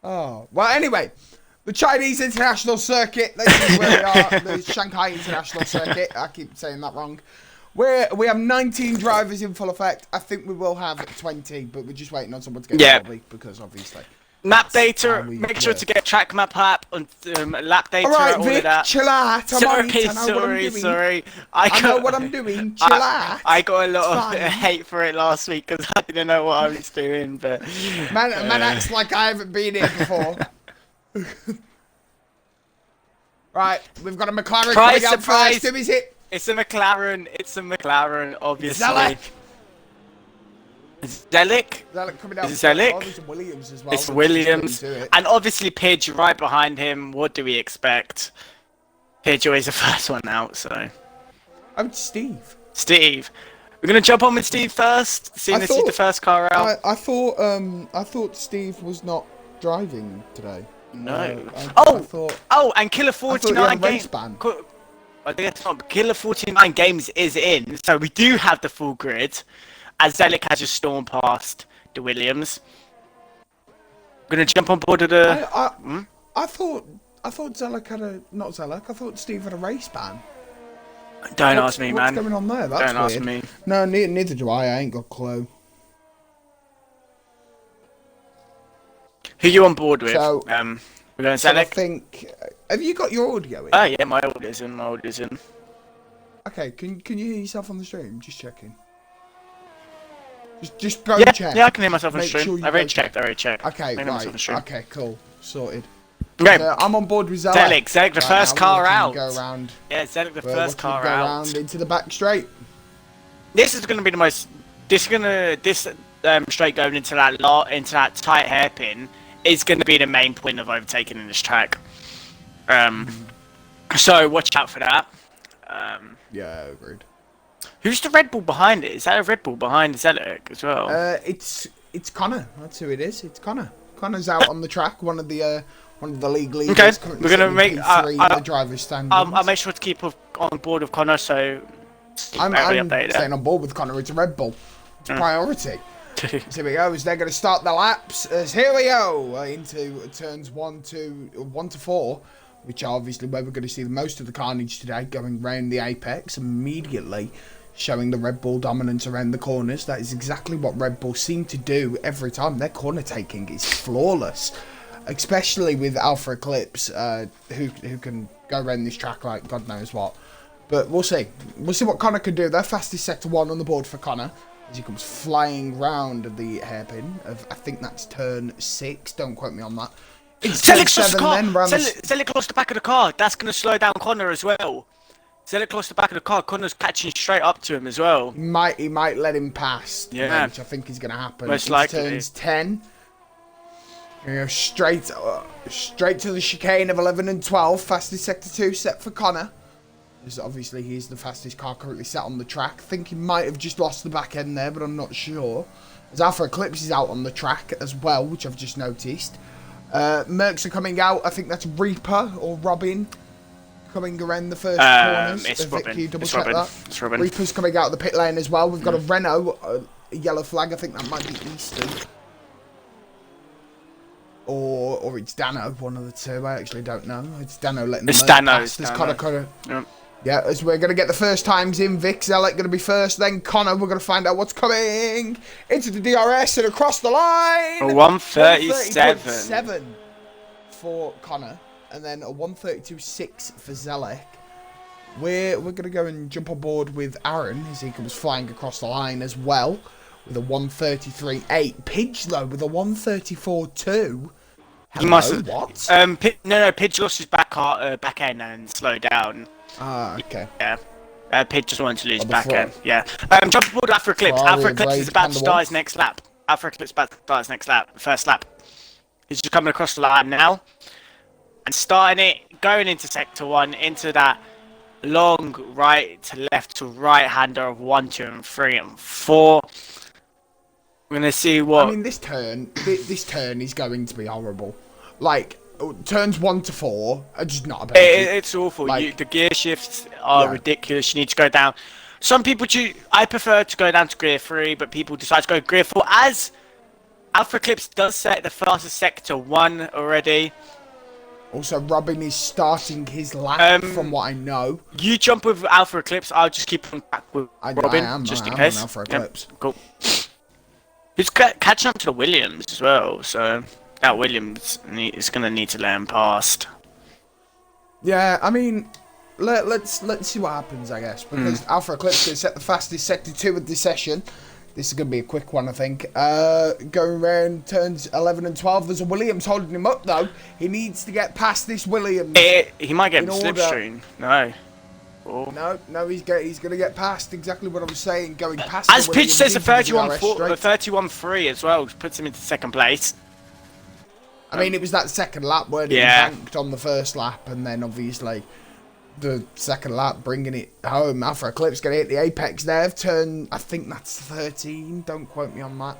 Oh, well, anyway, the Chinese International Circuit, this is where we are, the Shanghai International Circuit, I keep saying that wrong. We have 19 drivers in full effect. I think we will have 20, but we're just waiting on someone to get Bobby, because obviously. Map data, make sure to get track map app and lap data, Alright, all Vic, of that. chill out. Sorry. I know what I'm doing. Chill out. I got a lot of hate for it last week because I didn't know what I was doing, but... Man acts like I haven't been here before. Right, we've got a McLaren coming out first. Who is it? It's a McLaren, obviously. Zelic. Zelic coming down. Is it Zelic? Oh, it's Williams as well. It's Williams. And obviously Pidge right behind him. What do we expect? Pidge always the first one out, so... Oh, it's Steve. We're going to jump on with Steve first, seeing as he's the first car out. I thought Steve was not driving today. No. Oh, and Killer 49 games. I guess not. Killer 49 games is in, so we do have the full grid. As Zelic has just stormed past the Williams. We're gonna jump on board with the. I thought Zelic had not Zelic. I thought Steve had a race ban. Don't ask me, man. What's going on there? That's Don't ask me. No, neither do I. I ain't got a clue. Who you on board with? So, we're going Zelic. I think. Have you got your audio in? Oh yeah, my audio's in. Okay, can you hear yourself on the stream? Just checking. Just go and check. Yeah, I can hear myself on the stream. Sure I already checked. Okay, right. Okay, cool. Sorted. Okay. I'm on board with Zelic. Zelic, the first car out. Go around. Yeah, Zelic, the first car out. Go around into the back straight. This is going to be the most. This straight going into that tight hairpin is going to be the main point of overtaking in this track. So watch out for that. Yeah, agreed. Who's the Red Bull behind it? Is that a Red Bull behind Zelic as well? It's Connor. That's who it is. It's Connor. Connor's out on the track. One of the league leaders. Okay, we're gonna make the driver's standings. I'll make sure to keep on board with Connor. So I'm staying on board with Connor. It's a Red Bull. It's a priority. So here we go. As they're going to start the laps. As here we go into turns 1 to 4. Which are obviously where we're going to see the most of the carnage today, going round the apex immediately, showing the Red Bull dominance around the corners. That is exactly what Red Bull seem to do every time. Their corner taking is flawless, especially with Alpha Eclipse, who can go around this track like God knows what. But we'll see. We'll see what Connor can do. Their fastest sector 1 on the board for Connor, as he comes flying round the hairpin of, I think that's turn 6. Don't quote me on that. Zelic lost the back of the car. That's going to slow down Connor as well. Zelic lost the back of the car. Connor's catching straight up to him as well. He might let him pass. Yeah. Which I think is going to happen. Most likely. Turns 10. You go straight to the chicane of 11 and 12. Fastest sector 2 set for Connor. Because obviously he's the fastest car currently set on the track. I think he might have just lost the back end there, but I'm not sure. As Alpha Eclipse is out on the track as well, which I've just noticed. Mercs are coming out. I think that's Reaper or Robin coming around the first corners. It's Robin. Can you double It's check Robin. that? It's Robin. Reaper's coming out of the pit lane as well. We've got a Renault, a yellow flag. I think that might be Easton. Or it's Dano, one of the two. I actually don't know. It's Dano letting the Merc pass. There's Connor. Yep. Yeah, as we're going to get the first times in. Vic, Zelic going to be first, then Connor. We're going to find out what's coming into the DRS and across the line. A 1:37 for Connor, and then a 1:32.6 for Zelic. We're going to go and jump on board with Aaron as he comes flying across the line as well with a 1:33.8. Pidge though with a 1:34.2. He must have. What? Pidge lost his back end and slowed down. Ah, okay. Yeah. Pidge just wanted to lose back end. Yeah. Jump aboard Alpha Eclipse. Alpha Eclipse is about to start his next lap. Alpha Eclipse is about to start his next lap. First lap. He's just coming across the line now. And starting it, going into sector 1, into that long right to left to right hander of 1, 2, and 3, and 4. We're going to see what... I mean, this turn is going to be horrible. Like... Turns 1 to 4 are just not about It's awful. Like, the gear shifts are ridiculous. You need to go down. Some people I prefer to go down to gear 3, but people decide to go gear 4. As Alpha Eclipse does set the fastest sector 1 already. Also, Robin is starting his lap, from what I know. You jump with Alpha Eclipse, I'll just keep on back with Robin, just in case. On Alpha Eclipse. Yep, cool. He's catching up to the Williams as well, so that Williams is going to need to let him past. Yeah, I mean, let's see what happens, I guess, because Alpha Eclipse can set the fastest sector 2 of this session. This is going to be a quick one, I think. Going around turns 11 and 12. There's a Williams holding him up, though. He needs to get past this Williams. He might get slipstream. No. Oh. No, he's going to get past exactly what I was saying. Going past As the Pitch says, a 31-4, 31-3 as well, which puts him into second place. I mean, it was that second lap where he banked on the first lap, and then obviously the second lap bringing it home. Alpha Eclipse going to hit the apex there. Turn, I think that's 13. Don't quote me on that.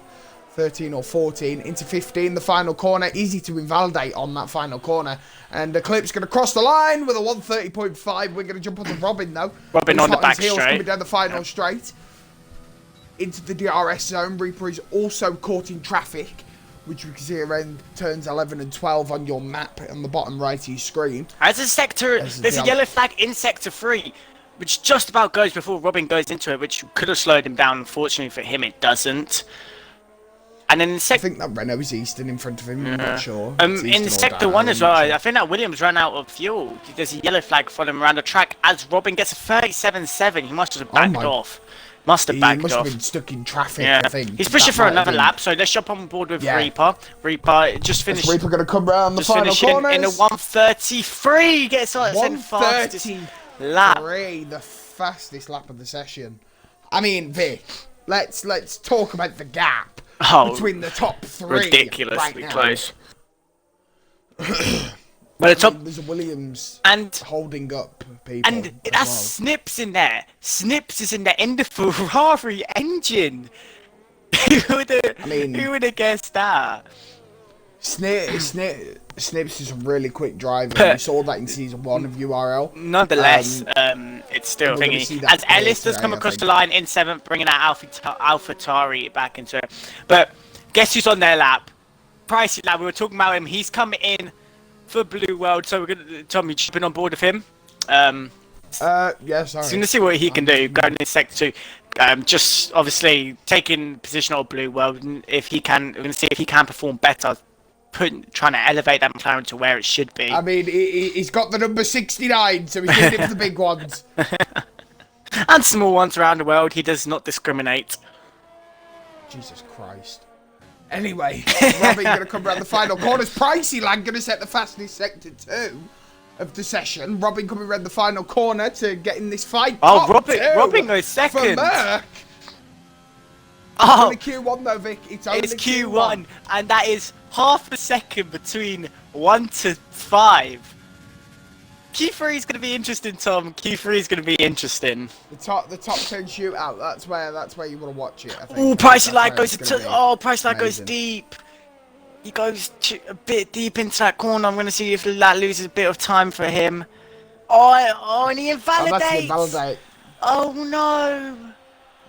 13 or 14 into 15. The final corner. Easy to invalidate on that final corner. And Eclipse going to cross the line with a 130.5. We're going to jump on the Robin though. Robin on the back straight. Coming down the final straight. Into the DRS zone. Reaper is also caught in traffic, which we can see around turns 11 and 12 on your map on the bottom right of your screen. There's a yellow flag in sector 3, which just about goes before Robin goes into it, which could have slowed him down. Unfortunately for him, it doesn't. And then I think that Renault is Easton in front of him, I'm not sure. In sector 1 as well, I think that Williams ran out of fuel. There's a yellow flag following him around the track as Robin gets a 37.7. He must have backed off. He must have been stuck in traffic, I think. He's pushing for another lap, so let's jump on board with Reaper. Reaper just finished. Reaper going to come around the final corners. In a 1:33, gets on the fastest lap. The fastest lap of the session. I mean, Vic, let's talk about the gap between the top 3. Ridiculously close. Well, the top, there's a Williams and holding up people. And that's Snypz in there. Snypz is in there in the Ferrari engine. Who would have guessed that? Snypz is a really quick driver. We saw that in season 1 of URL. Nonethelse, it's still thingy. As Ellis does come across the line in 7th, bringing out AlphaTauri back into it. But guess who's on their lap? Pricey lap. We were talking about him. He's coming in for Blue World, so we're gonna Tommy just been on board with him. Yeah, sorry. So gonna see what he can do going in sector 2. Just obviously taking position on Blue World, and if he can, we're gonna see if he can perform better, trying to elevate that McLaren to where it should be. I mean, he's got the number 69, so he's doing it for the big ones and small ones around the world. He does not discriminate. Jesus Christ. Anyway, Robin going to come around the final corners. Pricey Land going to set the fastest sector 2 of the session. Robin coming around the final corner to get in this fight. Oh, Robin goes second. For Merc. Oh, it's only Q1 though, Vic. It's Q1, and that is half a second between 1 to 5. Q3 is going to be interesting, Tom. Q3 is going to be interesting. The top 10 shootout. That's where you want to watch it, I think. Oh, Pricey Light goes Pricey Light goes deep. He goes a bit deep into that corner. I'm going to see if that loses a bit of time for him. Oh, and he invalidates. Oh no.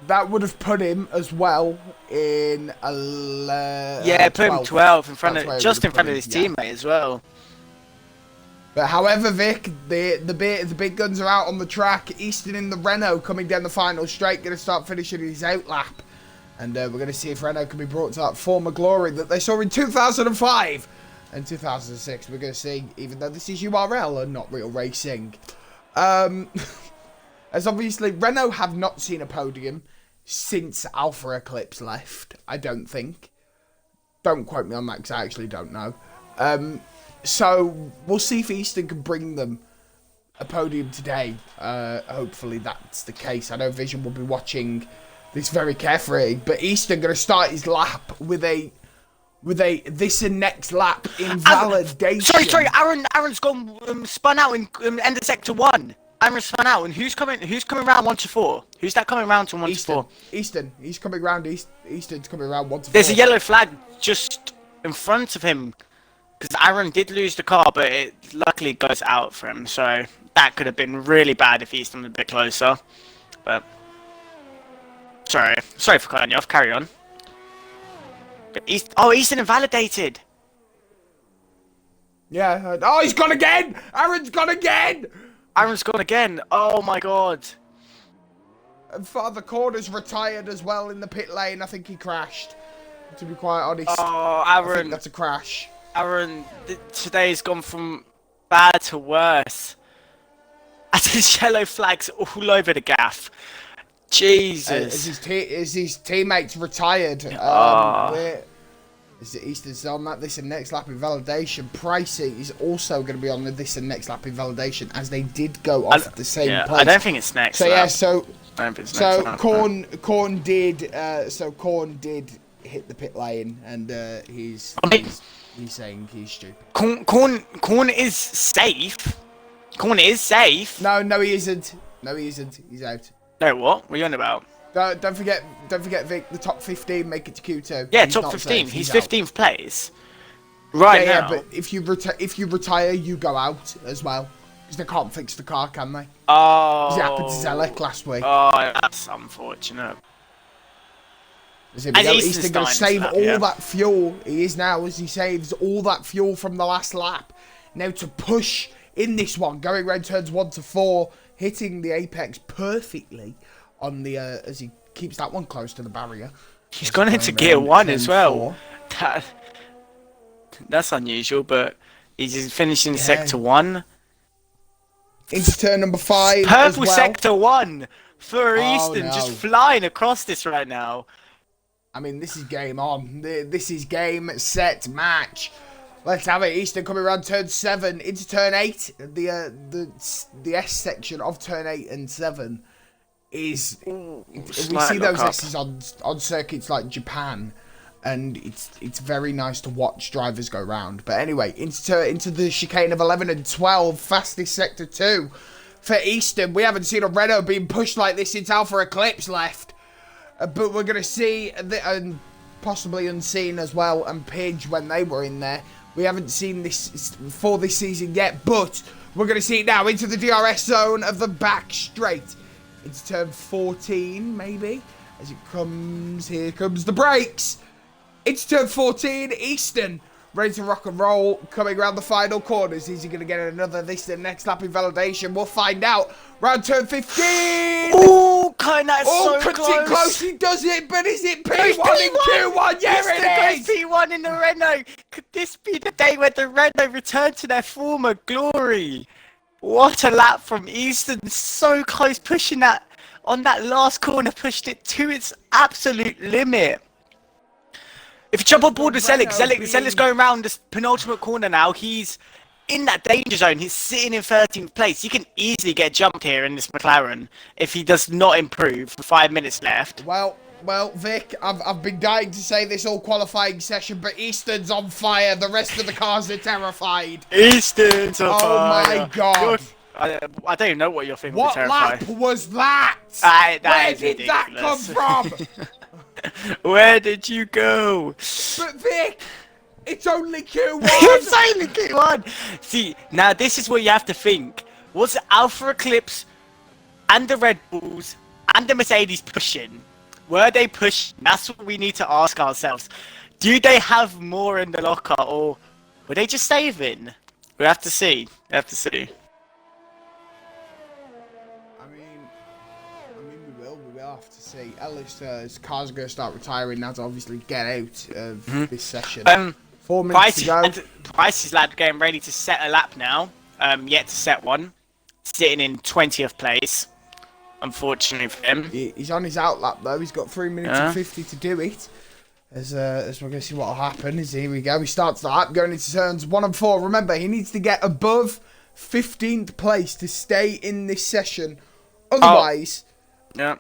That would have put him as well in 11. Yeah, put him 12 in front of just in front of his teammate as well. But however, Vic, the big guns are out on the track. Easton in the Renault coming down the final straight, going to start finishing his out lap. And we're going to see if Renault can be brought to that former glory that they saw in 2005 and 2006. We're going to see, even though this is URL and not real racing. As obviously, Renault have not seen a podium since Alpha Eclipse left, I don't think. Don't quote me on that because I actually don't know. So we'll see if Easton can bring them a podium today. Hopefully that's the case. I know Vision will be watching this very carefully, but Easton going to start his lap with a this and next lap invalidation. Sorry, Aaron's gone spun out in end of sector 1. Aaron spun out, and who's coming round 1 to 4? Who's that coming round to 1 to 4? Easton. He's coming round. Easton's coming round 1 to 4. There's a yellow flag just in front of him. Because Aaron did lose the car, but it luckily goes out for him. So that could have been really bad if Easton was a bit closer. But sorry for cutting you off. Carry on. But Easton invalidated. Yeah. Oh, he's gone again! Aaron's gone again! Aaron's gone again. Oh my god. And Father Corner's retired as well in the pit lane. I think he crashed. To be quite honest. Oh, Aaron. I think that's a crash. Aaron, today's gone from bad to worse. And his yellow flags all over the gaff. Jesus. As his teammates retired. Is Easton's on that this and next lap invalidation. Pricey is also going to be on the this and next lap invalidation, as they did go off at the same place. I don't think it's next. So lap. Corn did hit the pit lane, and he's saying he's stupid. Corn is safe. Corn is safe. No, he isn't. No, he isn't. He's out. No, what? What are you on about? Don't forget, Vic. The top 15 make it to Q2. Yeah, top 15. He's 15th place. Right now. Yeah, but if you retire, you go out as well, because they can't fix the car, can they? Oh. It happened to Zelek last week. Oh, that's unfortunate. He's going to save all that fuel. He is now, as he saves all that fuel from the last lap. Now to push in this one, going around turns 1 to 4, hitting the apex perfectly on the as he keeps that one close to the barrier. He's gone into gear 1 as well. That's unusual, but he's finishing sector 1. Into turn number 5. Purple as well. sector 1 for Easton, just flying across this right now. I mean, this is game on. This is game, set, match. Let's have it. Easton coming around turn 7 into turn 8. The S section of turn 8 and 7 is. We see those S's on circuits like Japan, and it's very nice to watch drivers go round. But anyway, into the chicane of 11 and 12, fastest sector 2 for Easton. We haven't seen a Renault being pushed like this since Alpha Eclipse left. But we're going to see, and possibly Unseen as well, and Pidge when they were in there. We haven't seen this for this season yet, but we're going to see it now into the DRS zone of the back straight. It's turn 14, maybe, as it comes. Here comes the brakes. It's turn 14, Easton, ready to rock and roll, coming around the final corners. Is he going to get another this and next lap invalidation? We'll find out. Round turn 15. Oh, that's so close. Close. He does it, but is it P1 in Q1? Yeah, it is. P1 in the Renault. Could this be the day where the Renault return to their former glory? What a lap from Easton. So close, pushing that on that last corner, pushed it to its absolute limit. If you jump on board with Zelik's going around this penultimate corner now. He's in that danger zone. He's sitting in 13th place. He can easily get jumped here in this McLaren if he does not improve with 5 minutes left. Well, Vic, I've been dying to say this all qualifying session, but Easton's on fire. The rest of the cars are terrified. Easton's on fire. Oh my god. I don't even know what you're thinking. What lap was that? Where did that come from? Where did you go? But Vic, it's only Q1. It's only Q1. See, now this is what you have to think. Was Alpha Eclipse and the Red Bulls and the Mercedes pushing? Were they pushing? That's what we need to ask ourselves. Do they have more in the locker, or were they just saving? We have to see. We will have to see. Ellis' car's going to start retiring now to obviously get out of this session. 4 minutes to go. Price is getting ready to set a lap now. Yet to set one. Sitting in 20th place. Unfortunately for him. He's on his out lap though. He's got 3 minutes and 50 to do it. As we're going to see what will happen. Here we go. He starts the lap going into turns 1 and 4. Remember, he needs to get above 15th place to stay in this session. Otherwise... Yeah.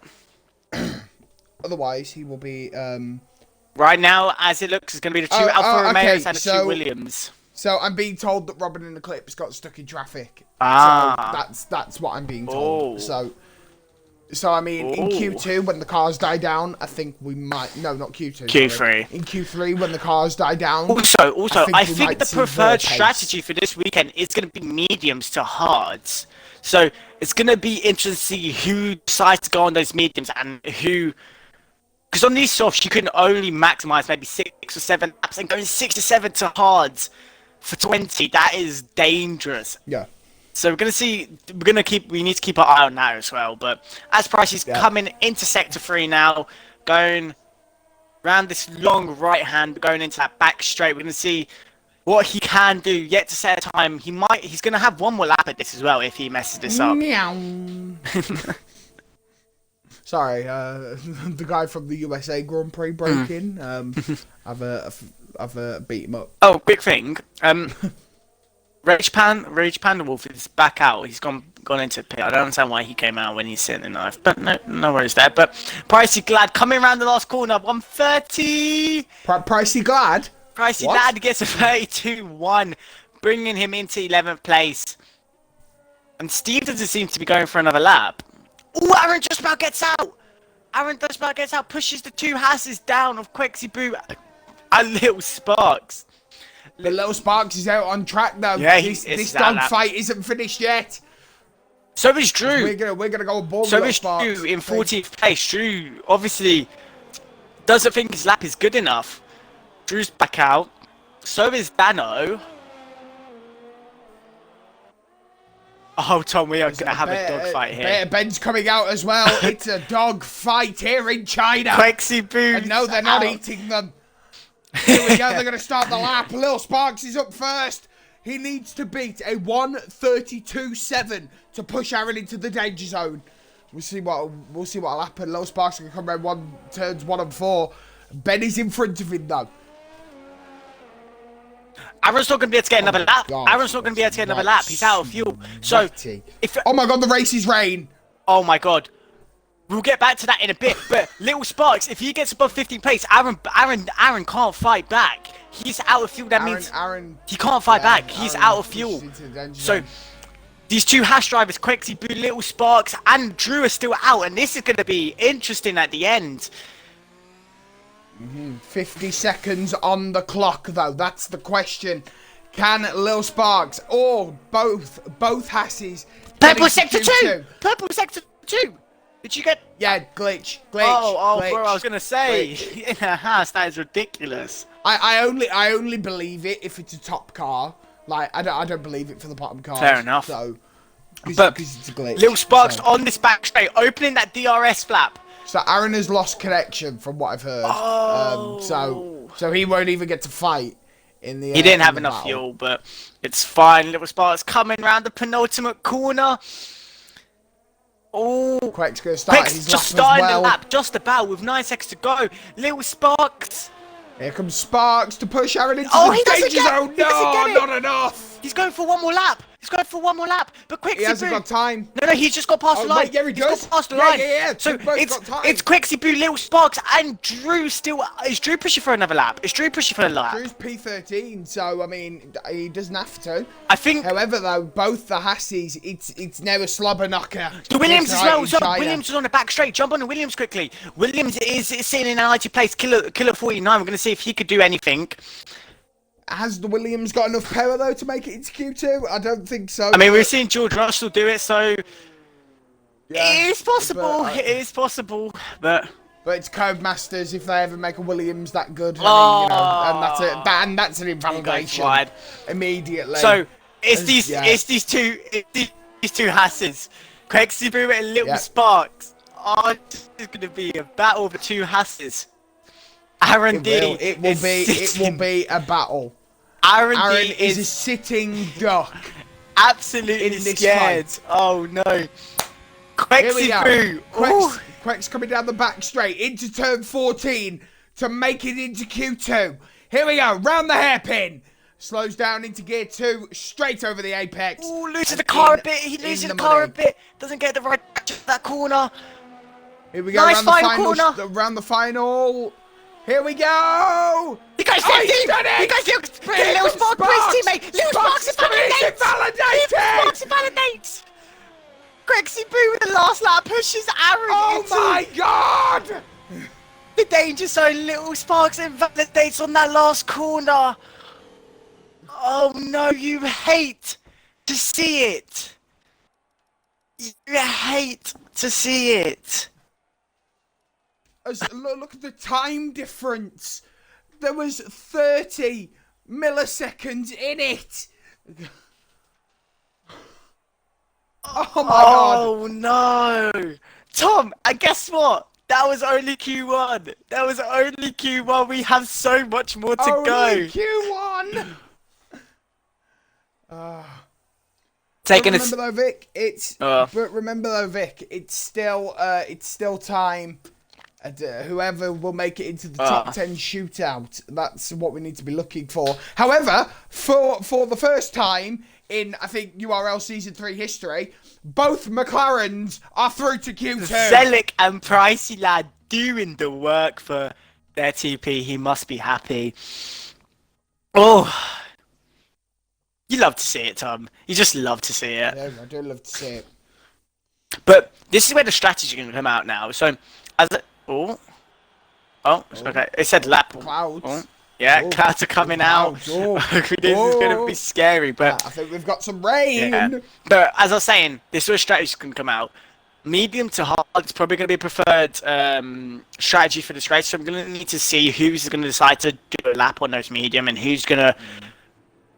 Otherwise, he will be... Right now, as it looks, it's going to be the 2 Alfa Romeos and the 2 Williams. So I'm being told that Robin and Eclipse got stuck in traffic. Ah. So that's what I'm being told. So I mean, in Q2, when the cars die down, I think we might... No, not Q2. Q3. Sorry. In Q3, when the cars die down... Also, I think the preferred strategy for this weekend is going to be mediums to hards. So it's going to be interesting to see who decides to go on those mediums and who Because on these softs, you can only maximise maybe 6 or 7 laps, and going 6 to 7 to hards for 20, that is dangerous. Yeah. So we need to keep our eye on that as well. But as Price is coming into sector 3 now, going around this long right hand, going into that back straight, we're going to see what he can do. Yet to set a time, he's going to have one more lap at this as well if he messes this up. Meow. Sorry, the guy from the USA Grand Prix broke in. I've beat him up. Oh, quick thing. Rage Panda Wolf is back out. He's gone into the pit. I don't understand why he came out when he's sitting in knife, but no worries there. But Pricey Glad coming around the last corner, 130. Pricey Glad? Pricey Glad gets a 32-1, bringing him into 11th place. And Steve doesn't seem to be going for another lap. Oh, Aaron just about gets out. Pushes the 2 Hasses down of Quexy Boo and Little Sparks. The Little Sparks is out on track though. Yeah, this dogfight isn't finished yet. So is Drew. We're gonna go aboard. So is Drew in 14th place. Drew obviously doesn't think his lap is good enough. Drew's back out. So is Dano. Oh, Tom, we are going to have a dogfight here. Ben's coming out as well. It's a dogfight here in China. Quexy Boo. And no, they're not eating them. Here we go. They're going to start the lap. Little Sparks is up first. He needs to beat a 1:32.7 to push Aaron into the danger zone. We'll see what'll happen. Little Sparks can come around turns 1 and 4. Ben is in front of him though. Aaron's not going to be able to get another lap. Aaron's not going to be able to get another lap. He's out of fuel. So, oh my god, the race is rain. Oh my god. We'll get back to that in a bit. But Little Sparks, if he gets above 15th place, Aaron can't fight back. He's out of fuel. That means he can't fight back. He's out of fuel. So, these 2 Hash drivers, Quexy Boo, Little Sparks, and Drew are still out. And this is going to be interesting at the end. 50 seconds on the clock though, that's the question. Can Lil Sparks or both Hasses Purple sector 2! Purple sector 2! Did you get... Yeah, glitch. Oh, bro, I was gonna say, in a Hass, that is ridiculous. I only believe it if it's a top car. Like, I don't believe it for the bottom car. Fair enough. So, because it's a glitch. Lil Sparks on this back straight, opening that DRS flap. So Aaron has lost connection from what I've heard. So he won't even get to fight in the. He didn't have enough fuel, but it's fine. Little Sparks coming around the penultimate corner. Oh, Quake's gonna start his just lap starting as well. the lap, just about with 9 seconds to go. Little Sparks. Here comes Sparks to push Aaron into the danger zone. No, not enough. He's going for one more lap. But Quexy Boo. He hasn't got time. No, he's just got past the line. Wait, yeah, he does. He's got past the line. Yeah. So it's Quexy Boo, Little Sparks, and Drew still. Is Drew pushing for another lap? Drew's P13, so I mean he doesn't have to. I think. However, though, both the Hassies, it's now a slobber knocker. The Williams as well. So Williams is on the back straight. Jump on the Williams quickly. Williams is sitting in an 90 place. Killer 49. We're gonna see if he could do anything. Has the Williams got enough power though to make it into Q2? I don't think so. I mean, we've seen George Russell do it, so it is possible. But it's Codemasters if they ever make a Williams that good. I mean, and that's an invalidation immediately. So it's these two Hasses, Quexy Boo and Little Sparks. Oh, this is going to be a battle of the 2 Hasses. Aaron D. It will be a battle. Aaron D is a sitting duck. Absolutely scared. Oh no. Quexy Boo. Quex coming down the back straight into turn 14 to make it into Q2. Here we go, round the hairpin. Slows down into gear 2, straight over the apex. Oh, loses the car a bit. He loses the car a bit. Doesn't get the right catch of that corner. Here we go, nice round the final. Here we go! He goes 15! He goes 15! Little Sparks, please, teammate! Little Sparks invalidates! Quexy Boo with the last lap pushes Aaron into... my god! The danger zone. Little Sparks invalidates on that last corner. Oh no, you hate to see it. You hate to see it. Look at the time difference. There was 30 milliseconds in it. Oh my god. Oh no. Tom, and guess what? That was only Q1. That was only Q1. We have so much more to go. Only Q1. Taking remember though, Vic, it's still time. Whoever will make it into the top 10 shootout, that's what we need to be looking for. However, for the first time in, I think, URL Season 3 history, both McLarens are through to Q2. Zelic and Pricey Lad doing the work for their TP. He must be happy. Oh, you love to see it, Tom. You just love to see it. Yeah, I do love to see it. But this is where the strategy can come out now. So, as a... okay. It said lap. Clouds. Oh, yeah, clouds are coming out. This is going to be scary, but... I think we've got some rain. Yeah. But as I was saying, this is where strategy can come out. Medium to hard is probably going to be a preferred strategy for this race. So I'm going to need to see who's going to decide to do a lap on those medium and who's going to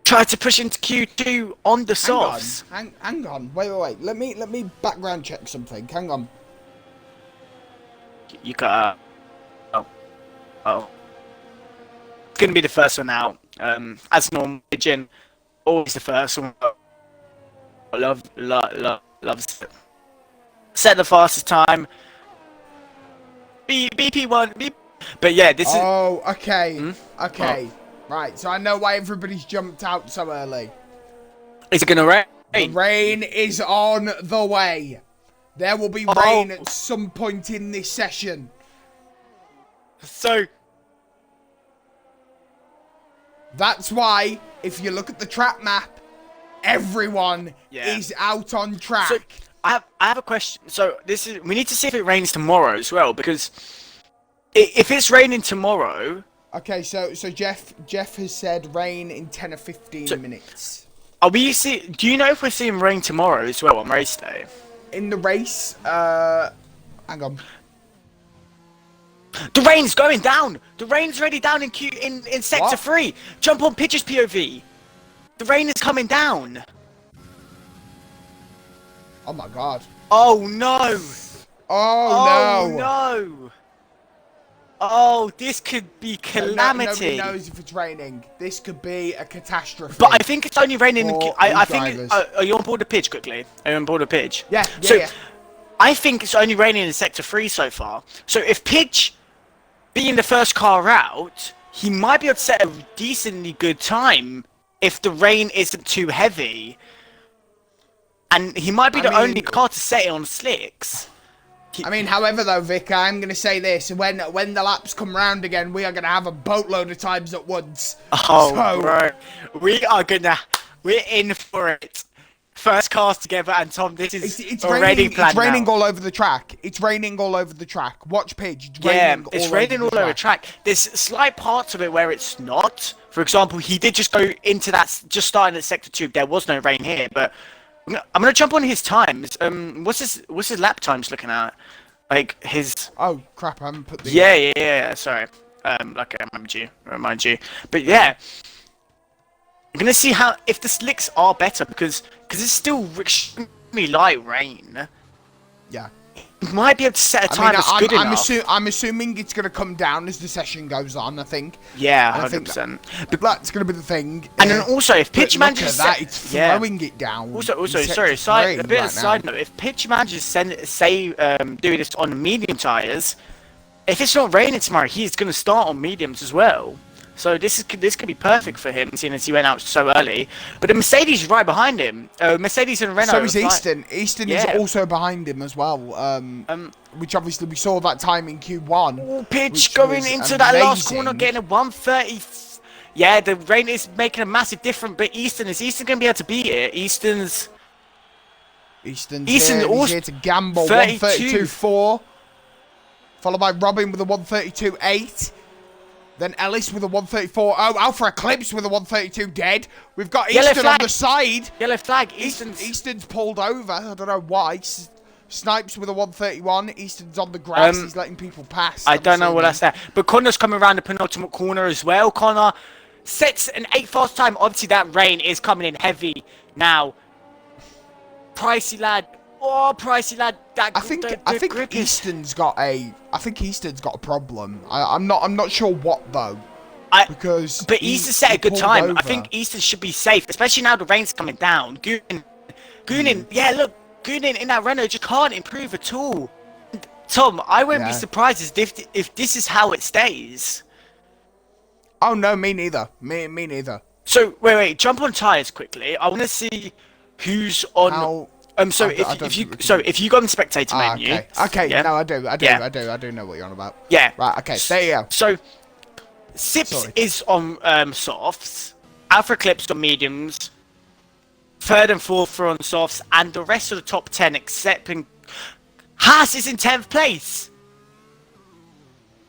try to push into Q2 on the softs. Hang on. Wait. Let me background check something. Hang on. You got... Oh. It's going to be the first one out. As normal, Jin, always the first one. Loves it. Set the fastest time. BP1. But yeah, this is... Oh, okay. Okay. Right, so I know why everybody's jumped out so early. Is it going to rain? The rain is on the way. There will be rain at some point in this session. So... That's why, if you look at the track map, everyone is out on track. So, I have a question. So we need to see if it rains tomorrow as well, because if it's raining tomorrow... Okay, so Jeff has said rain in 10 or 15 minutes. Do you know if we're seeing rain tomorrow as well on race day? In the race, hang on. The rain's going down! The rain's already down in Sector 3! Jump on Pitcher's POV! The rain is coming down! Oh my god. Oh no! Oh no! No! Oh, this could be calamity. Nobody knows if it's raining. This could be a catastrophe. But I think it's only raining... I think... are you on board the pitch quickly? Are you on board the pitch? Yeah. I think it's only raining in Sector 3 so far. So if Pitch... being the first car out, he might be able to set a decently good time if the rain isn't too heavy. And he might be the only car to set it on slicks. However though, Vic, I'm going to say this. When the laps come round again, we are going to have a boatload of times at once. Oh, bro. We're in for it. First cars together, and Tom, this is it's already planned. It's raining all over the track. It's raining all over the track. Watch Pidge. It's raining all over the track. There's slight parts of it where it's not. For example, he did just go into that, just starting at Sector 2. There was no rain here, but I'm gonna jump on his times. What's his lap times looking at? Like his... Oh crap! I haven't put the... Yeah. Sorry. Like I remind you. But yeah. I'm gonna see if the slicks are better because it's still extremely light rain. Yeah. You might be able to set a time that's good enough. I'm assuming it's gonna come down as the session goes on. I think. Yeah, 100%. But that's gonna be the thing. And then also, if Pitch manages that, it's throwing it down. Also, sorry. A bit of a side note. If Pitch manages do this on medium tires, if it's not raining tomorrow, he's gonna start on mediums as well. So this could be perfect for him, seeing as he went out so early. But the Mercedes is right behind him. Mercedes and Renault. So is Easton. Easton is also behind him as well. Which obviously we saw that time in Q1. Oh, Pitch going into that last corner, getting a 130. Yeah, the rain is making a massive difference. But is Easton going to be able to beat it? Easton's he's here to gamble. 132.4. Followed by Robin with a 132.8. Then Ellis with a 134. Oh, Alpha Eclipse with a 132 dead. We've got Easton on the side. Yellow flag. Easton's pulled over. I don't know why. Snypz with a 131. Easton's on the grass. He's letting people pass. I don't know what that's there. But Connor's coming around the penultimate corner as well. Connor sets an 8 fast time. Obviously, that rain is coming in heavy now. Pricey lad. Oh, Pricey lad. I think Easton's got a problem. I'm not sure what though. But Easton set a good time. Over. I think Easton should be safe, especially now the rain's coming down. Goonin, yeah, look, Goonin in that Renault just can't improve at all. Tom, I wouldn't be surprised if this is how it stays. Oh no, me neither. Me neither. So wait, jump on tires quickly. I want to see who's on. If you go on spectator menu. Okay. Yeah? No, I do know what you're on about. Yeah. Right. Okay. There you go. So, Snypz is on softs. Alpha Eclipse on mediums. Third and fourth are on softs, and the rest of the top 10, excepting Haas, is in 10th place.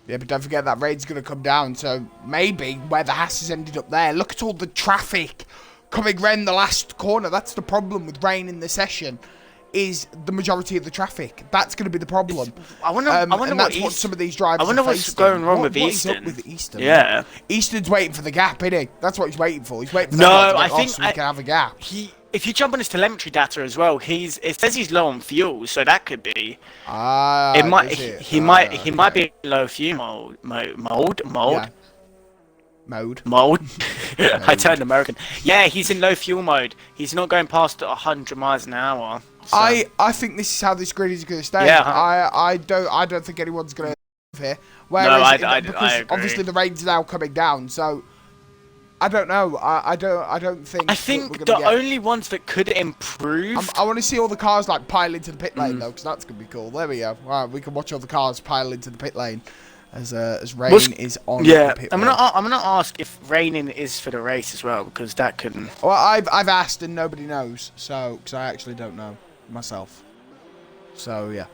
Yeah, but don't forget that rain's going to come down, so maybe where the Haas has ended up there. Look at all the traffic coming round the last corner. That's the problem with rain in the session, is the majority of the traffic. That's going to be the problem. I wonder what some of these drivers. I wonder what's going wrong with Easton. What is up with Easton? Yeah, Easton's waiting for the gap, isn't he? That's what he's waiting for. He's waiting for I think so he can have a gap. If you jump on his telemetry data as well, it says he's low on fuel, so that could be. He might be low fuel mode. Yeah. Mode. I turned American. Yeah, he's in low fuel mode. He's not going past 100 miles an hour. So. I think this is how this grid is going to stay. Yeah. I don't think anyone's going to here. Whereas because obviously the rain's now coming down, so I don't know. I don't think. I think the only ones that could improve. I want to see all the cars like pile into the pit lane though, because that's gonna be cool. There we go. Right, we can watch all the cars pile into the pit lane as rain is on. Yeah, the pit I'm gonna ask if raining is for the race as well, because that couldn't. Well, I've asked and nobody knows, so because I actually don't know myself. So yeah.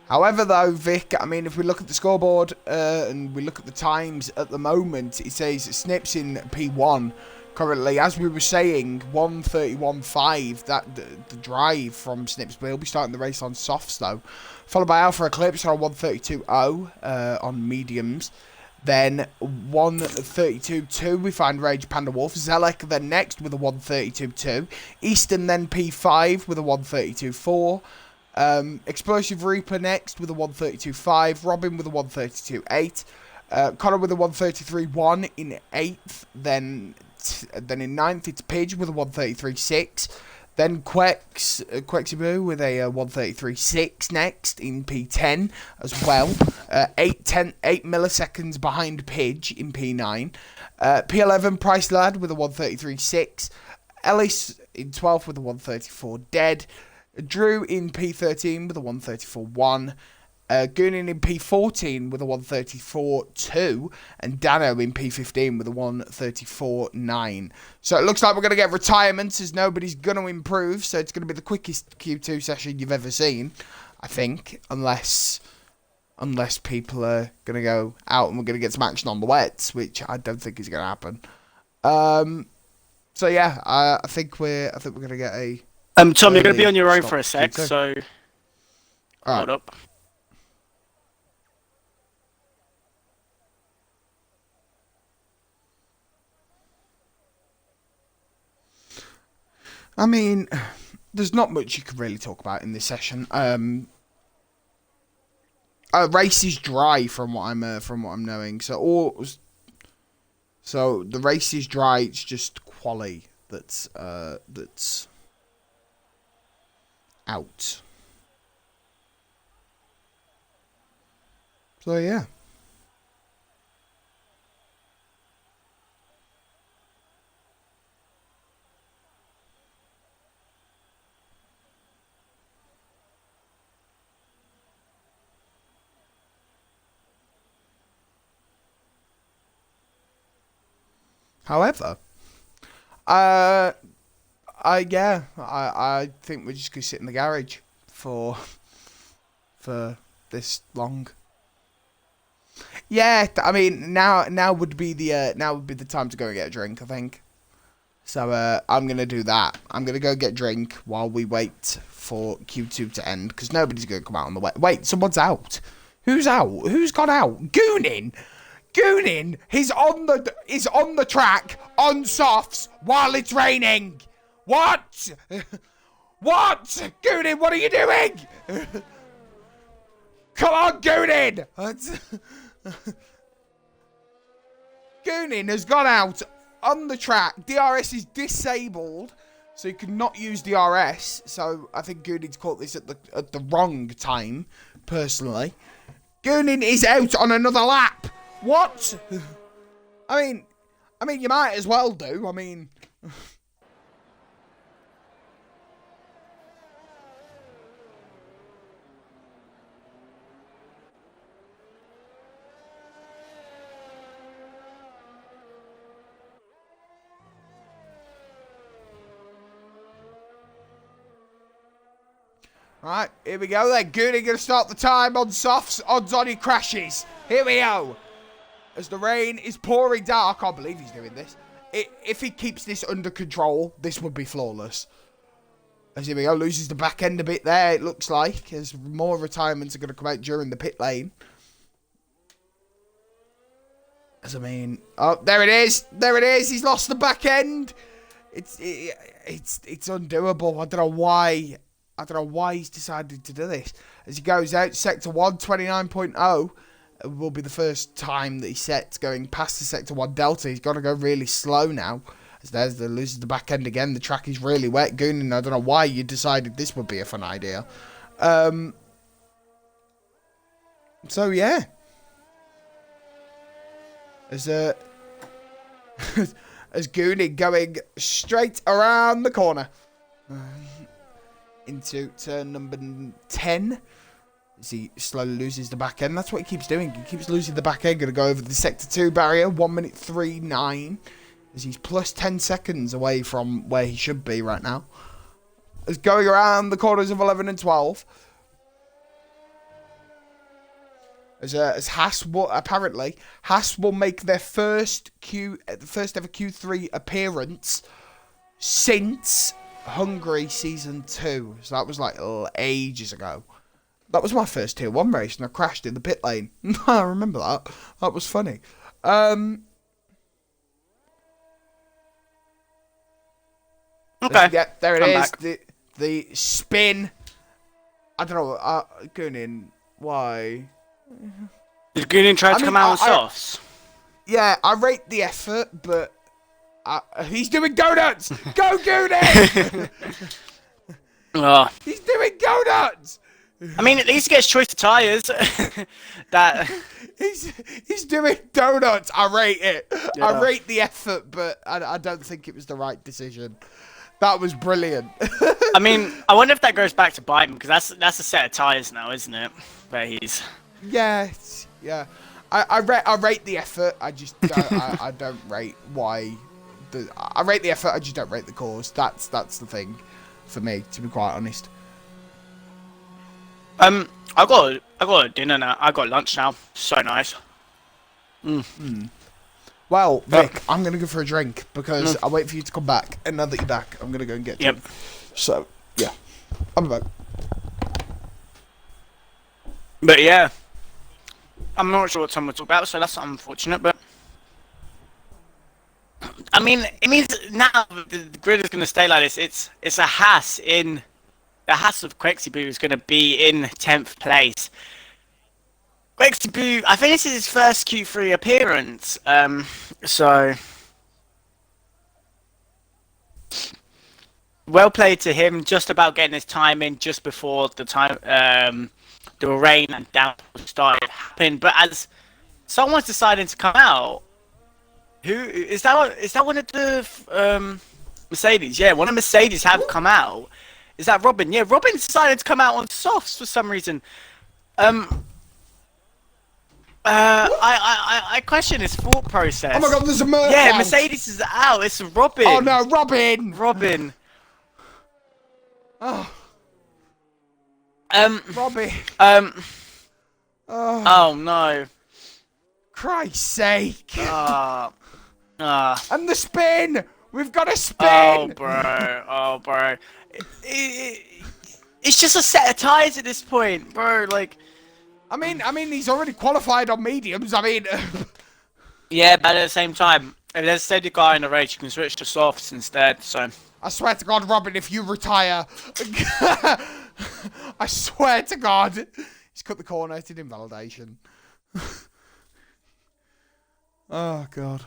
However, though, Vic, I mean, if we look at the scoreboard and we look at the times at the moment, it says Snypz in P1 currently. As we were saying, 1:31.5, the drive from Snypz. We'll be starting the race on softs, though. Followed by Alpha Eclipse on 1:32.0 on mediums. Then 1:32.2, we find Rage Panda Wolf. Zelek then next with a 1:32.2. Easton then P5 with a 1:32.4. Explosive Reaper next with a 1:32.5, Robin with a 1:32.8, Connor with a 1:33.1 in 8th, then in 9th it's Pidge with a 1:33.6, then Quexiboo with a 1:33.6 next in P10 as well, 8 milliseconds behind Pidge in P9, P11 Price Lad with a 1:33.6, Ellis in 12th with a 1:34 dead, Drew in P13 with a 1:34.1, Goonin in P14 with a 1:34.2, and Dano in P15 with a 1:34.9. So it looks like we're going to get retirements as nobody's going to improve, so it's going to be the quickest Q2 session you've ever seen, I think, unless people are going to go out and we're going to get some action on the wets, which I don't think is going to happen. So yeah, I think we're going to get a... Tom, you're going to be on your own for a sec, so hold up. I mean, there's not much you can really talk about in this session. Race is dry from what I'm knowing. So the race is dry. It's just quali that's out. So yeah. However, I think we're just gonna sit in the garage for this long. Yeah, I mean now would be the time to go and get a drink, I think. So I'm going to do that. I'm going to go get a drink while we wait for Q2 to end, because nobody's going to come out on the way. Wait, someone's out. Who's out? Who's gone out? Goonin! Goonin is on the track on softs while it's raining. What? What? Goonin, what are you doing? Come on, Goonin! Goonin has gone out on the track. DRS is disabled, so you cannot use DRS. So I think Goonin's caught this at the wrong time, personally. Goonin is out on another lap. What? I mean, you might as well do. I mean. Right, here we go then. Goonin going to start the time on softs. Odds on he crashes. Here we go. As the rain is pouring down. I can't believe he's doing this. If he keeps this under control, this would be flawless. As here we go. Loses the back end a bit there, it looks like. As more retirements are going to come out during the pit lane. As I mean... Oh, there it is. There it is. He's lost the back end. It's undoable. I don't know why he's decided to do this. As he goes out, Sector 1, 29.0 will be the first time that he sets going past the Sector 1 Delta. He's got to go really slow now. As there's the loses the back end again. The track is really wet. Goonin, I don't know why you decided this would be a fun idea. So, yeah. As Goonin going straight around the corner. Into turn number 10. As he slowly loses the back end. That's what he keeps doing. He keeps losing the back end. Going to go over the Sector 2 barrier. 1:39. As he's plus 10 seconds away from where he should be right now. As going around the corners of 11 and 12. As Haas will, apparently, Haas will make their first ever Q3 appearance since Hungary Season 2. So that was like ages ago. That was my first Tier 1 race and I crashed in the pit lane. I remember that. That was funny. Okay. Yeah, there it is. The spin. I don't know. Goonin, why? Did Goonin try to come out on softs? Yeah, I rate the effort, but he's doing donuts! Go, Goonin! Oh. He's doing donuts! I mean, at least he gets choice of tyres. He's doing donuts. I rate it. Yeah. I rate the effort, but I don't think it was the right decision. That was brilliant. I mean, I wonder if that goes back to Biden, because that's a set of tyres now, isn't it? Where he's... Yeah. I rate the effort. I just don't, I don't rate why. I rate the effort. I just don't rate the cause. That's the thing for me, to be quite honest. I got dinner now. I got lunch now. So nice. Well, Vic, I'm gonna go for a drink because I'll wait for you to come back. And now that you're back, I'm gonna go and get a drink. So yeah, I'm back. But yeah, I'm not sure what time we'll talk about, so that's unfortunate. But I mean, it means now the grid is going to stay like this. It's a Haas in the Haas of Quexibu is going to be in 10th place. Quexibu, I think this is his first Q3 appearance. So well played to him. Just about getting his time in just before the time. The rain and downpour started happening, but as someone's deciding to come out, who is that? Is that one of the Mercedes? Yeah, one of Mercedes have come out. Is that Robin? Yeah, Robin decided to come out on softs for some reason. I question his thought process. Oh my God, there's a Merc Yeah, out. Mercedes is out. It's Robin. Oh no, Robin! Robin. Oh. Robbie. Oh no. Christ's sake. And And the spin! We've got a spin. Oh, bro. Oh, bro. It's just a set of tires at this point, bro. Like, I mean, he's already qualified on mediums. I mean, yeah, but at the same time, if there's a steady guy in the race, you can switch to softs instead. So, I swear to God, Robin, if you retire, I swear to God, he's cut the corner to invalidation. Oh God.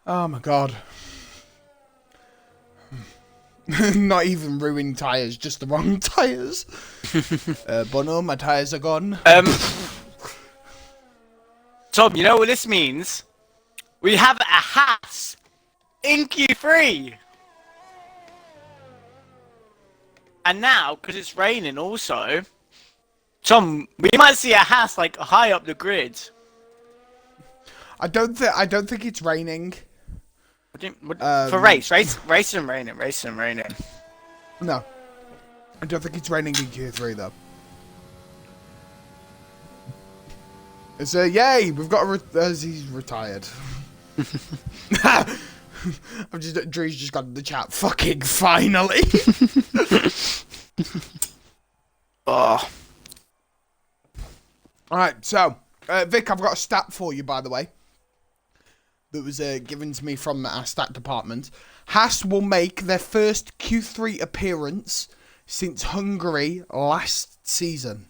Oh my God. Not even ruined tyres, just the wrong tyres. But no, my tyres are gone. Tom, you know what this means? We have a Haas in Q3. And now, because it's raining also, Tom, we might see a Haas like high up the grid. I don't think it's raining. For race and raining. No, I don't think it's raining in Q3 though. It's yay! We've got he's retired. Drew's just got in the chat. Fucking finally. Oh. All right, so Vic, I've got a stat for you, by the way, that was given to me from our stat department. Haas will make their first Q3 appearance since Hungary last season.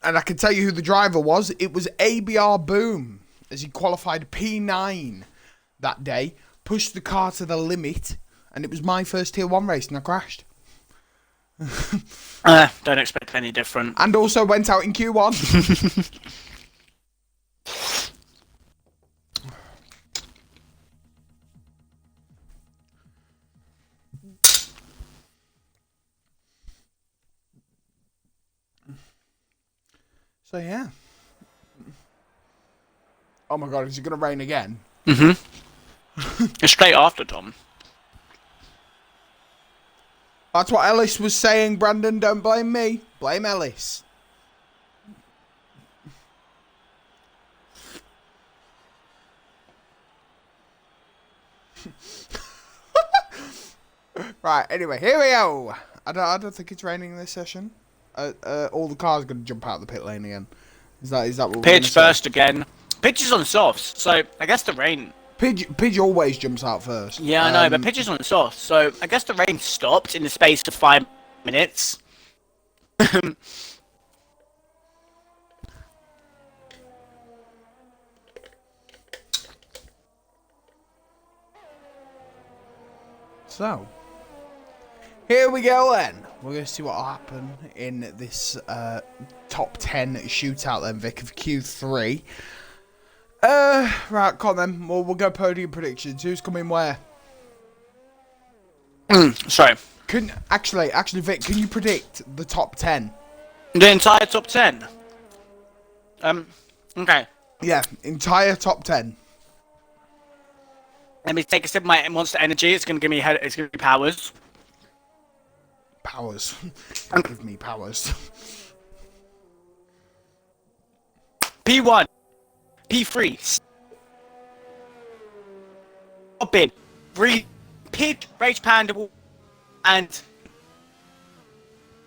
And I can tell you who the driver was. It was ABR Boom, as he qualified P9 that day, pushed the car to the limit, and it was my first Tier 1 race, and I crashed. Don't expect any different. And also went out in Q1. So yeah. Oh my God, is it gonna rain again? Mm-hmm. It's straight after, Tom. That's what Ellis was saying, Brandon. Don't blame me. Blame Ellis. Right, anyway, here we go. I don't think it's raining this session. All the cars are going to jump out of the pit lane again. Is that what we're Pidge first again. Pidge is on softs, so I guess the rain... Pidge always jumps out first. Yeah, I know, but Pidge is on softs, so I guess the rain stopped in the space of 5 minutes. So, here we go then. We're going to see what will happen in this top 10 shootout then, Vic, of Q3. Right, come on then. We'll go podium predictions. Who's coming where? Sorry. Actually, Vic, can you predict the top 10? The entire top 10? Okay. Yeah, entire top 10. Let me take a sip of my Monster Energy. It's going to give me it's going to be powers. Powers. Give me powers. P1. P3. Robin. Pidge, Rage Panda, and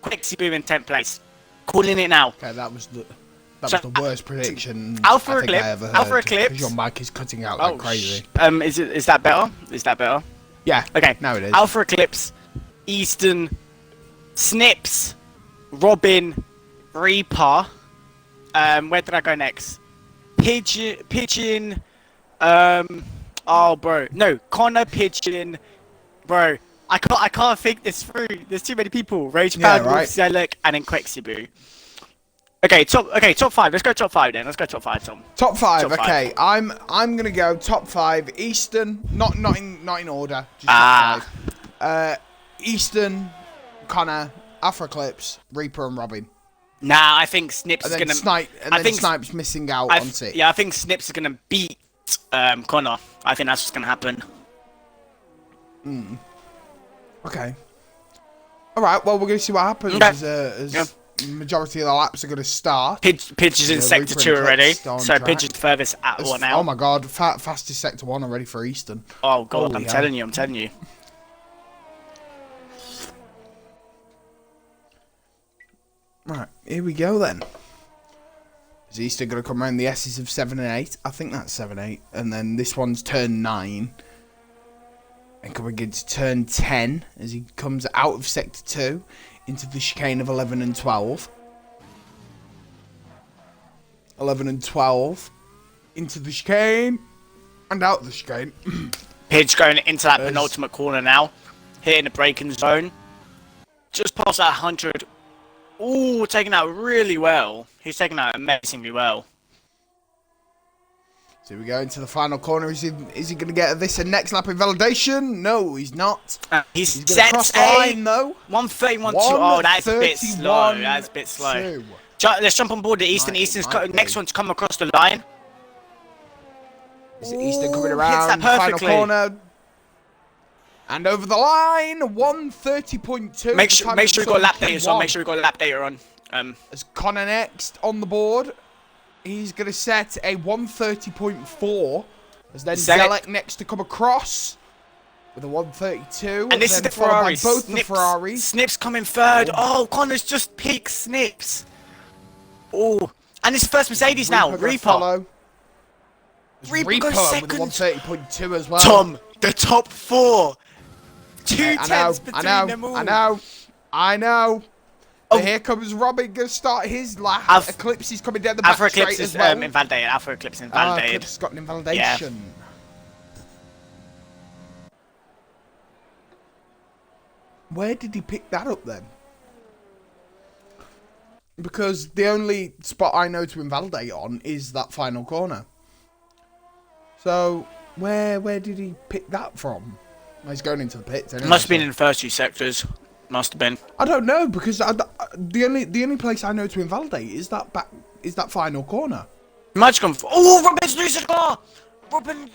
Quixie Boom in 10th place. Calling it now. Okay, that was the worst prediction Alpha I think I ever heard. Alpha Eclipse. Your mic is cutting out like crazy. Is that better? Is that better? Yeah. Okay. Now it is. Alpha Eclipse, Easton, Snypz, Robin, Reaper. Where did I go next? Pigeon. Oh, bro. No, Connor, Pigeon. Bro, I can't think this through. There's too many people. Rage Panda, right. Zelek, and then Quexibu. Okay, top 5. Let's go top 5 then. Let's go top 5, Tom. Top 5. Okay, I'm gonna go top 5. Easton, not in order. Just top 5. Easton, Connor, Alpha Eclipse, Reaper, and Robin. Nah, I think Snypz is gonna. Snypz missing out on 6. Yeah, I think Snypz is gonna beat Connor. I think that's what's gonna happen. Okay. All right. Well, we're gonna see what happens. Okay. majority of the laps are going to start. Pidge is in sector 2 already, so Pidge is the furthest at one now. Oh my god, fastest sector 1 already for Easton. Oh god, I'm telling you. Right, here we go then. Is Easton going to come around the S's of 7 and 8? I think that's 7, 8. And then this one's turn 9. And coming into turn 10 as he comes out of sector 2 into the chicane of 11 and 12. 11 and 12 into the chicane and out of the chicane. Pidge going into that penultimate corner now, hitting the braking zone. Just past that 100. Ooh, taking that really well. He's taking that amazingly well. So we go into the final corner. Is he going to get this a next lap invalidation? No, he's not. He's going to cross the line though. 131.2. Oh, that's a bit slow. That's a bit slow. Let's jump on board the Easton. Easton's next one to come across the line. Is Easton coming around the final corner? And over the line, 130.2. Make sure we've got lap data on. Make sure we've got lap data on. As Connor next on the board, he's going to set a 130.4. As then Zelek next to come across with a 132. And this is the Ferrari. Both the Ferraris. Snypz coming third. Oh, Connor's just peaked Snypz. Oh, and it's first Mercedes now. Reaper. Reaper goes second. With 130.2 as well. Tom, the top 4. 2 tenths between them all. I know. Oh. Here comes Robin, going to start his lap. Eclipse is coming down the back straight as well. Invalidated. Alpha Eclipse invalidated. Eclipse has got an invalidation. Yeah. Where did he pick that up then? Because the only spot I know to invalidate on is that final corner. So, where did he pick that from? Well, he's going into the pits anyway. Must have been in the first 2 sectors. Must have been. I don't know, because the only place I know to invalidate is that final corner. Might have gone for, oh, Robin's losing the car. Robin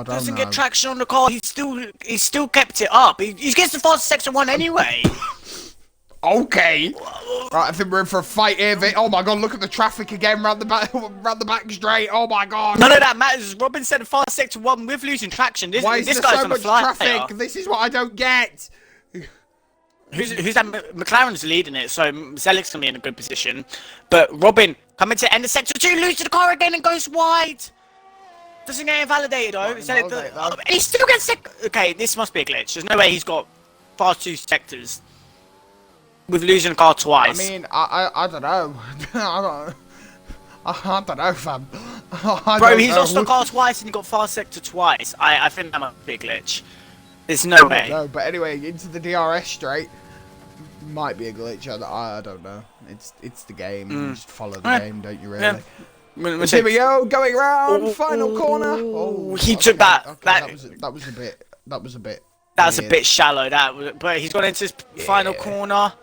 doesn't get traction on the car. He's still kept it up. He gets the fastest sector 1 anyway. Okay. Right, I think we're in for a fight here, Vic. Oh my god, look at the traffic again round the back straight. Oh my god. None of that matters. Robin said the fast sector 1 with losing traction. Why is there so much traffic? This is what I don't get. Who's that? McLaren's leading it, so Zelek's gonna be in a good position. But Robin coming to end of sector 2, loses the car again and goes wide. Doesn't get invalidated though. He still gets okay, this must be a glitch. There's no way he's got fast 2 sectors with losing the car twice. I mean, I don't know. I don't know, fam. Bro, he's lost the car twice and he got fast sector twice. I think that must be a glitch. There's no way. No, but anyway, into the DRS straight might be a glitch. I don't know. It's the game. You just follow the game, don't you? Really. Yeah. Here we go, going round, final corner. Oh, he took that. Okay, that was a bit. That's a bit shallow. But he's got into his final corner.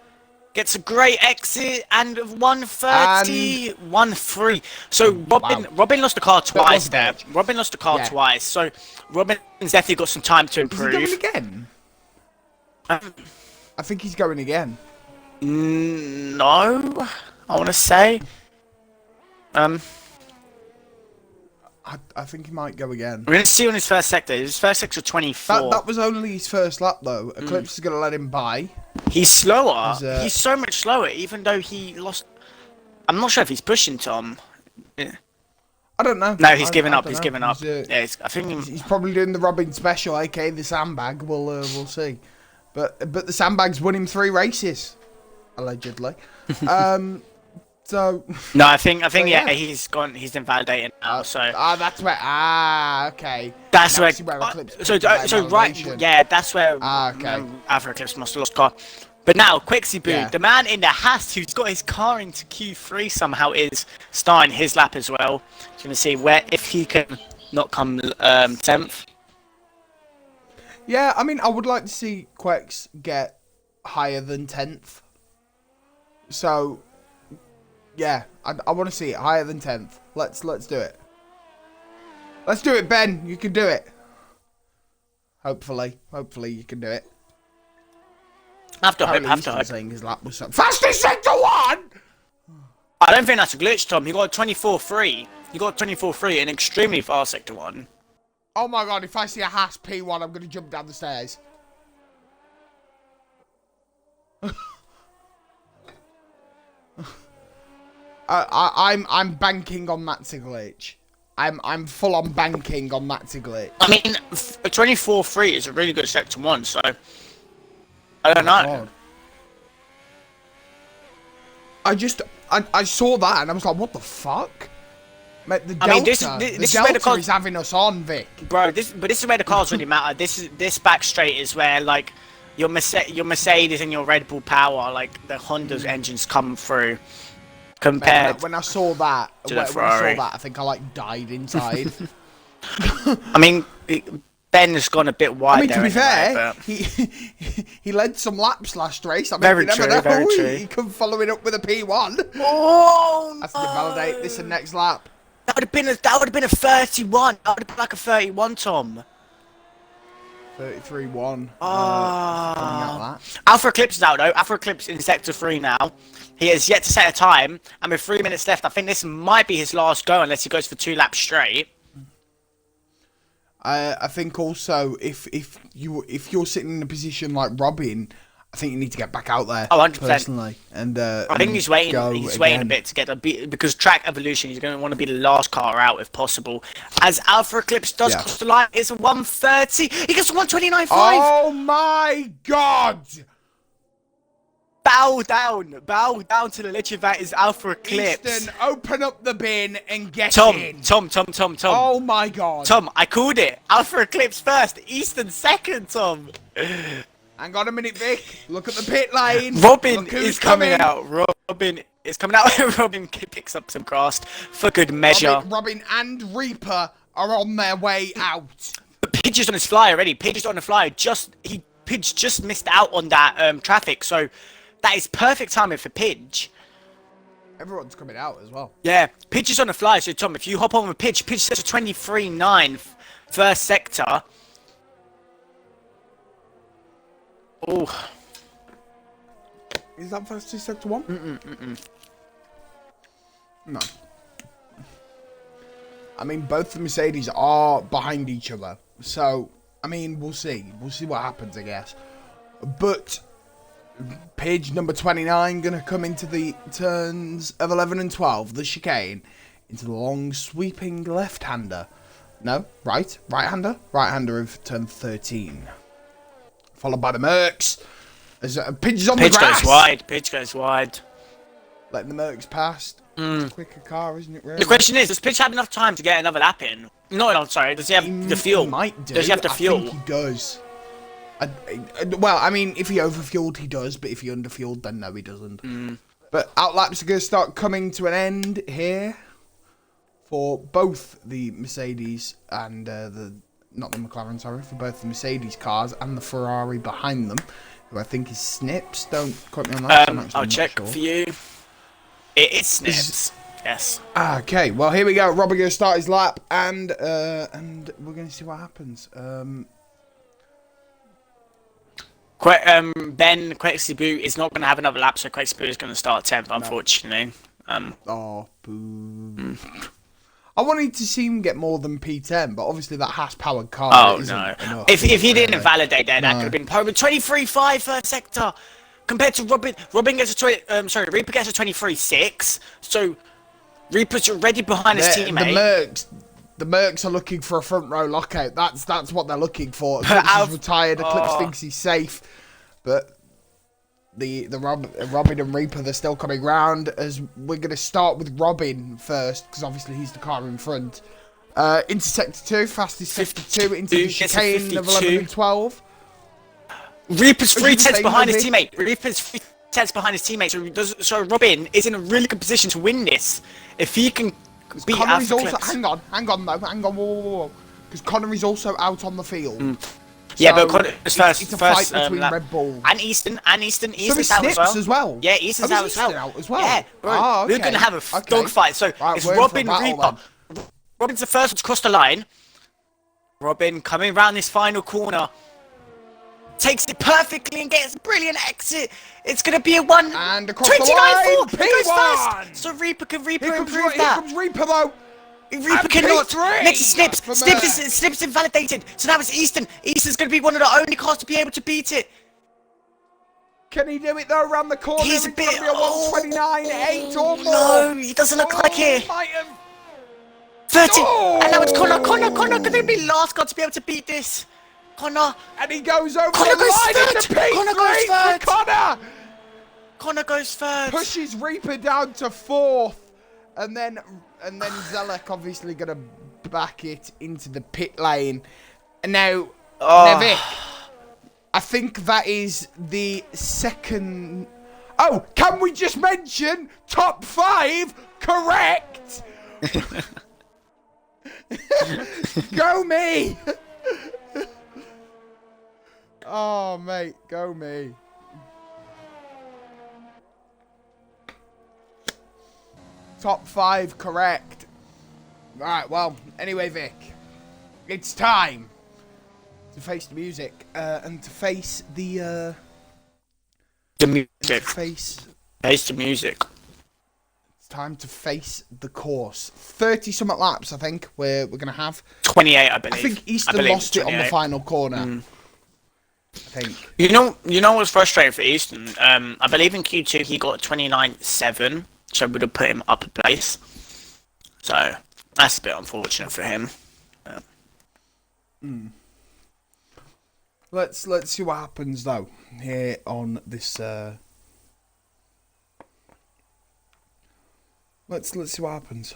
Gets a great exit and 130, 1-3. So Robin lost the car twice there. Robin lost the car twice. So Robin's definitely got some time to improve. Is he going again? I think he's going again. No, I want to say. I think he might go again. We're going to see on his first sector. His first sector 24. That was only his first lap though. Eclipse is going to let him by. He's slower. He's so much slower, even though he lost. I'm not sure if he's pushing Tom. Yeah. I don't know. No, he's given up. He's given up. I think he's probably doing the Robin special, aka the sandbag. We'll see. But the sandbags won him 3 races, allegedly. So. No, I think yeah, he's gone. He's invalidated now. So. That's where. Okay. That's where Eclipse. So right. Yeah, that's where. Okay. After Eclipse must have lost car. But now, Quixie Boo, the man in the hat who's got his car into Q3 somehow is starting his lap as well. He's going to see if he can not come 10th. Yeah, I mean, I would like to see Quex get higher than 10th. So, yeah, I want to see it higher than 10th. Let's do it. Let's do it, Ben. You can do it. Hopefully you can do it. Have to hope. Saying his lap was so fastest sector 1. I don't think that's a glitch, Tom. He got 24.3. He got 24.3 in extremely fast sector 1. Oh my god! If I see a Haas P1, I'm gonna jump down the stairs. I'm banking on that to glitch. I'm full on banking on that to glitch. I mean, 24.3 is a really good sector 1, so I don't know. God. I saw that and I was like, what the fuck? Mate, the Delta, I mean, this is where the car is having us on, Vic. Bro, this is where the cars really matter. This back straight is where like your Mercedes and your Red Bull power, like the Honda's engines come through. Compared when I saw that, I think I like died inside. I mean, Ben has gone a bit wide. I mean, there to be anyway, fair, he led some laps last race. I mean, very you never true, know. very true. He come following up with a P1. Oh, that's to validate this and next lap. That would have been a 31. That would have been like a 31, Tom. 33-1. Alpha Eclipse is out though. Alpha Eclipse in sector 3 now. He has yet to set a time, and with 3 minutes left, I think this might be his last go unless he goes for 2 laps straight. I think also if you're sitting in a position like Robin, I think you need to get back out there. Oh, 100%. Personally, and I think he's waiting. He's waiting a bit to get because track evolution. He's going to want to be the last car out if possible. As Alpha Eclipse does cross the line, it's a 130. He gets 129.5. Oh my god! Bow down to the legend that is Alpha Eclipse. Easton, open up the bin and get in. Tom. Oh my god. Tom, I called it. Alpha Eclipse first, Easton second, Tom. Hang on a minute, Vic. Look at the pit lane. Robin is coming out. Robin is coming out. Robin picks up some grass for good measure. Robin and Reaper are on their way out. But Pidge is on his fly already. Pidge is on the fly. Pidge just missed out on that traffic, so that is perfect timing for Pidge. Everyone's coming out as well. Yeah, Pidge is on the fly, so Tom, if you hop on with Pidge sets a 23.9 first sector. Oh. Is that fastest sector 1? No. I mean, both the Mercedes are behind each other. So, I mean, we'll see. We'll see what happens, I guess. But Pidge, number 29, going to come into the turns of 11 and 12, the chicane, into the long, sweeping left-hander. No, right-hander? Right-hander of turn 13. Followed by the Mercs. As Pidge is on the grass. Pidge goes wide. Letting the Mercs past. It's a quicker car, isn't it, really? The question is, does Pidge have enough time to get another lap in? No, I'm sorry, does he have the fuel? He might do. Does he have the fuel? I think he does. Well, I mean, if he overfueled, he does, but if he underfueled, then no, he doesn't. But outlaps are going to start coming to an end here for both the Mercedes and not the McLaren, sorry, for both the Mercedes cars and the Ferrari behind them, who I think is Snypz. Don't quote me on that. I'll check for you. It is Snypz. Yes. Okay, well, here we go. Robbie going to start his lap, and we're going to see what happens. Ben Quexibu is not going to have another lap, so Quexibu is going to start 10th, unfortunately. Oh, boo. I wanted to see him get more than P10, but obviously that Haas-powered car. Oh, no. Enough, if he didn't validate that, that could have been probably 23.5 first sector. Compared to Robin. Robin gets a Reaper gets a 23.6. So Reaper's already behind his teammate. The Mercs are looking for a front row lockout. That's what they're looking for. Eclipse is retired. Eclipse thinks he's safe, but the Robin and Reaper, they're still coming round. As we're going to start with Robin first, because obviously he's the car in front. Into sector 2, fastest 52 into the chicane of 11 and 12. Reaper's 3 tenths behind his teammate. Reaper's 3 tenths behind his teammate. So Robin is in a really good position to win this. If he can beat Alpha Eclipse. Hang on, whoa. Because Connery's also out on the field. Yeah, but Connery's first. It's a fight between Red Bull and Easton. Easton's out as well. Yeah, Easton's out as well. Yeah, bro, we're gonna have a dogfight. So it's Robin Reaper. Robin's the first one to cross the line. Robin coming around this final corner. Takes it perfectly and gets a brilliant exit. It's going to be a 1. And across the line, P1! So Reaper can improve that. Here comes Reaper, though. Reaper cannot. Next to Snypz. Snypz invalidated. So now it's Easton. Easton's going to be one of the only cars to be able to beat it. Can he do it, though, around the corner? He's a bit... 129.8 or more. No, he doesn't look like it. 30. Oh. And now it's Connor. Connor going to be last car to be able to beat this. Connor. And he goes over the line into P3 Connor goes third. Connor. Connor goes third. Pushes Reaper down to 4th. And then Zelek obviously going to back it into the pit lane. And now, Nevik, I think that is the second... Oh, can we just mention top 5 correct? Go me! Oh, mate, go me. Top 5 correct. Right, well, anyway, Vic. It's time to face the music and to face the music. Face the music. It's time to face the course. 30-something laps, I think, we're going to have. 28, I believe. I think Easton lost it on the final corner. I think. You know what's frustrating for Easton? I believe in Q2 he got 29.7, so would have put him up a place. So that's a bit unfortunate for him. Let's see what happens though here on this. Let's see what happens.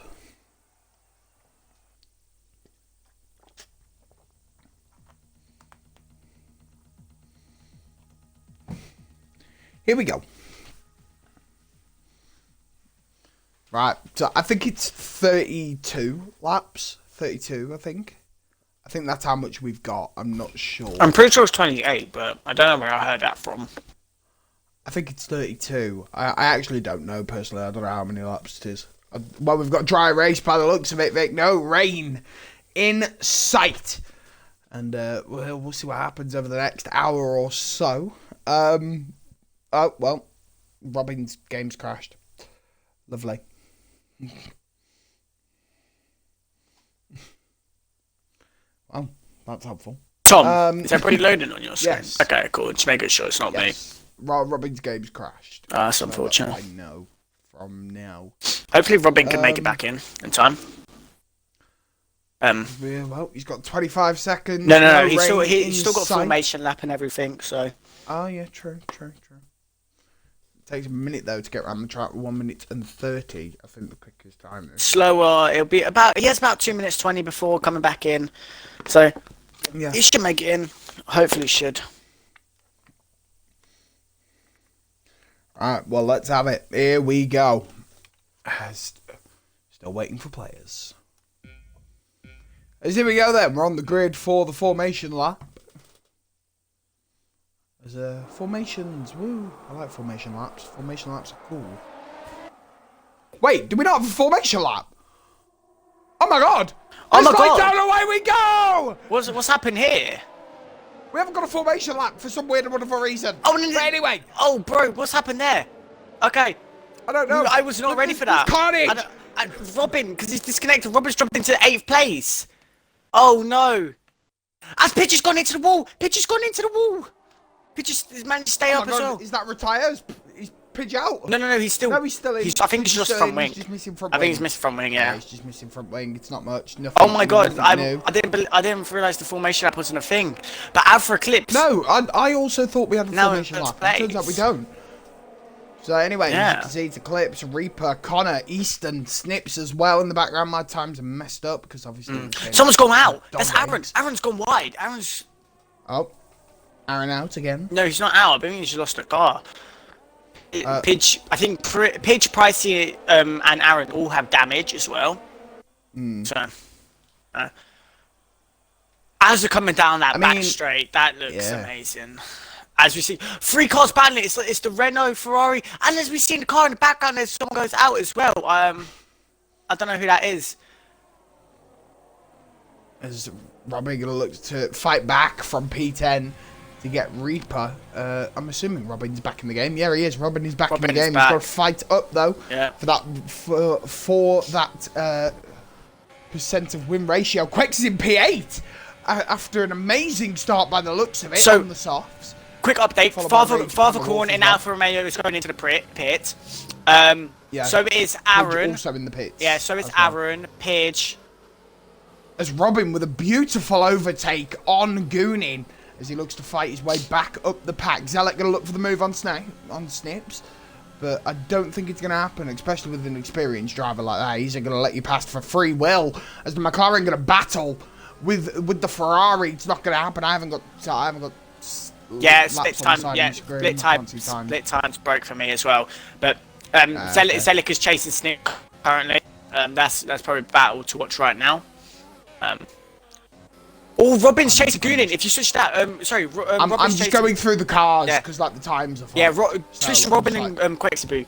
Here we go. Right, so I think it's 32 laps. 32, I think. I think that's how much we've got. I'm not sure. I'm pretty sure it's 28, but I don't know where I heard that from. I think it's 32. I actually don't know, personally. I don't know how many laps it is. Well, we've got dry race by the looks of it, Vic. No rain in sight. And we'll see what happens over the next hour or so. Oh, well, Robin's game's crashed. Lovely. Well, that's helpful. Tom, is everybody loading on your screen? Yes. Okay, cool. Just making sure it's not me. Robin's game's crashed. That's unfortunate. I know from now. Hopefully Robin can make it back in time. Yeah, well, he's got 25 seconds. No. He's still got formation lap and everything, so... Oh, yeah, true. It takes a minute, though, to get around the track. 1 minute and 30, I think, the quickest time. Slower. It'll be about... He has about 2 minutes 20 before coming back in. So, yeah, he should make it in. Hopefully he should. Alright, well, let's have it. Here we go. Still waiting for players. As here we go then. We're on the grid for the formation lap. There's formations. Woo. I like formation laps. Formation laps are cool. Wait, do we not have a formation lap? Oh my god! Oh my god! Down, away we go! What's happened here? We haven't got a formation lap for some weird and wonderful reason. Oh, but anyway. Oh, bro, what's happened there? Okay. I don't know. I was not ready for that. Carnage! Robin, because he's disconnected. Robin's dropped into 8th place. Oh no! As Pitch has gone into the wall. Pitch has managed to stay up as well. Is that retires? Is Pitch out? No. He's still. No, he's still in. I think he's just front wing. He's just missing front wing. I think he's missing front wing. Yeah. He's just missing front wing. It's not much. Nothing. Oh my god! I didn't realize the formation lap wasn't a thing. But Alpha Eclipse. No, I also thought we had a formation lap. It turns out we don't. So anyway, as you can see, it's Eclipse, Reaper, Connor, Easton, Snypz as well in the background. My times are messed up because obviously... Someone's gone out! That's Aaron! Aaron's gone wide! Oh. Aaron out again? No, he's not out. I think he's lost a car. Pidge, I think Pidge, Pricey, and Aaron all have damage as well. So... as they're coming down that back straight, that looks amazing. As we see, 3 cars battling, it's the Renault, Ferrari, and as we see in the car in the background, there's someone goes out as well. I don't know who that is. Is Robbie going to look to fight back from P10? to get Reaper. I'm assuming Robin's back in the game. Yeah, he is. Robin is back in the game. He's got to fight up though for that percent of win ratio. Quex is in P8 after an amazing start by the looks of it on the softs. Quick update: Father Corn and Alfa Romeo is going into the pit. So is Aaron. Also in the pits. Yeah, so is Aaron, Pidge. As Robin with a beautiful overtake on Goonin as he looks to fight his way back up the pack. Zelek going to look for the move on Snypz, but I don't think it's going to happen, especially with an experienced driver like that. He's going to let you pass for free will. As the McLaren going to battle with the Ferrari, it's not going to happen. I haven't got. Yeah, split time. Yeah, split times broke for me as well. But Zelek is chasing Snypz currently. That's probably a battle to watch right now. Robin's chasing Goonin. If you switch that, I'm just going through the cars because like the times are fine. Yeah, switch to Robin and Quexabu.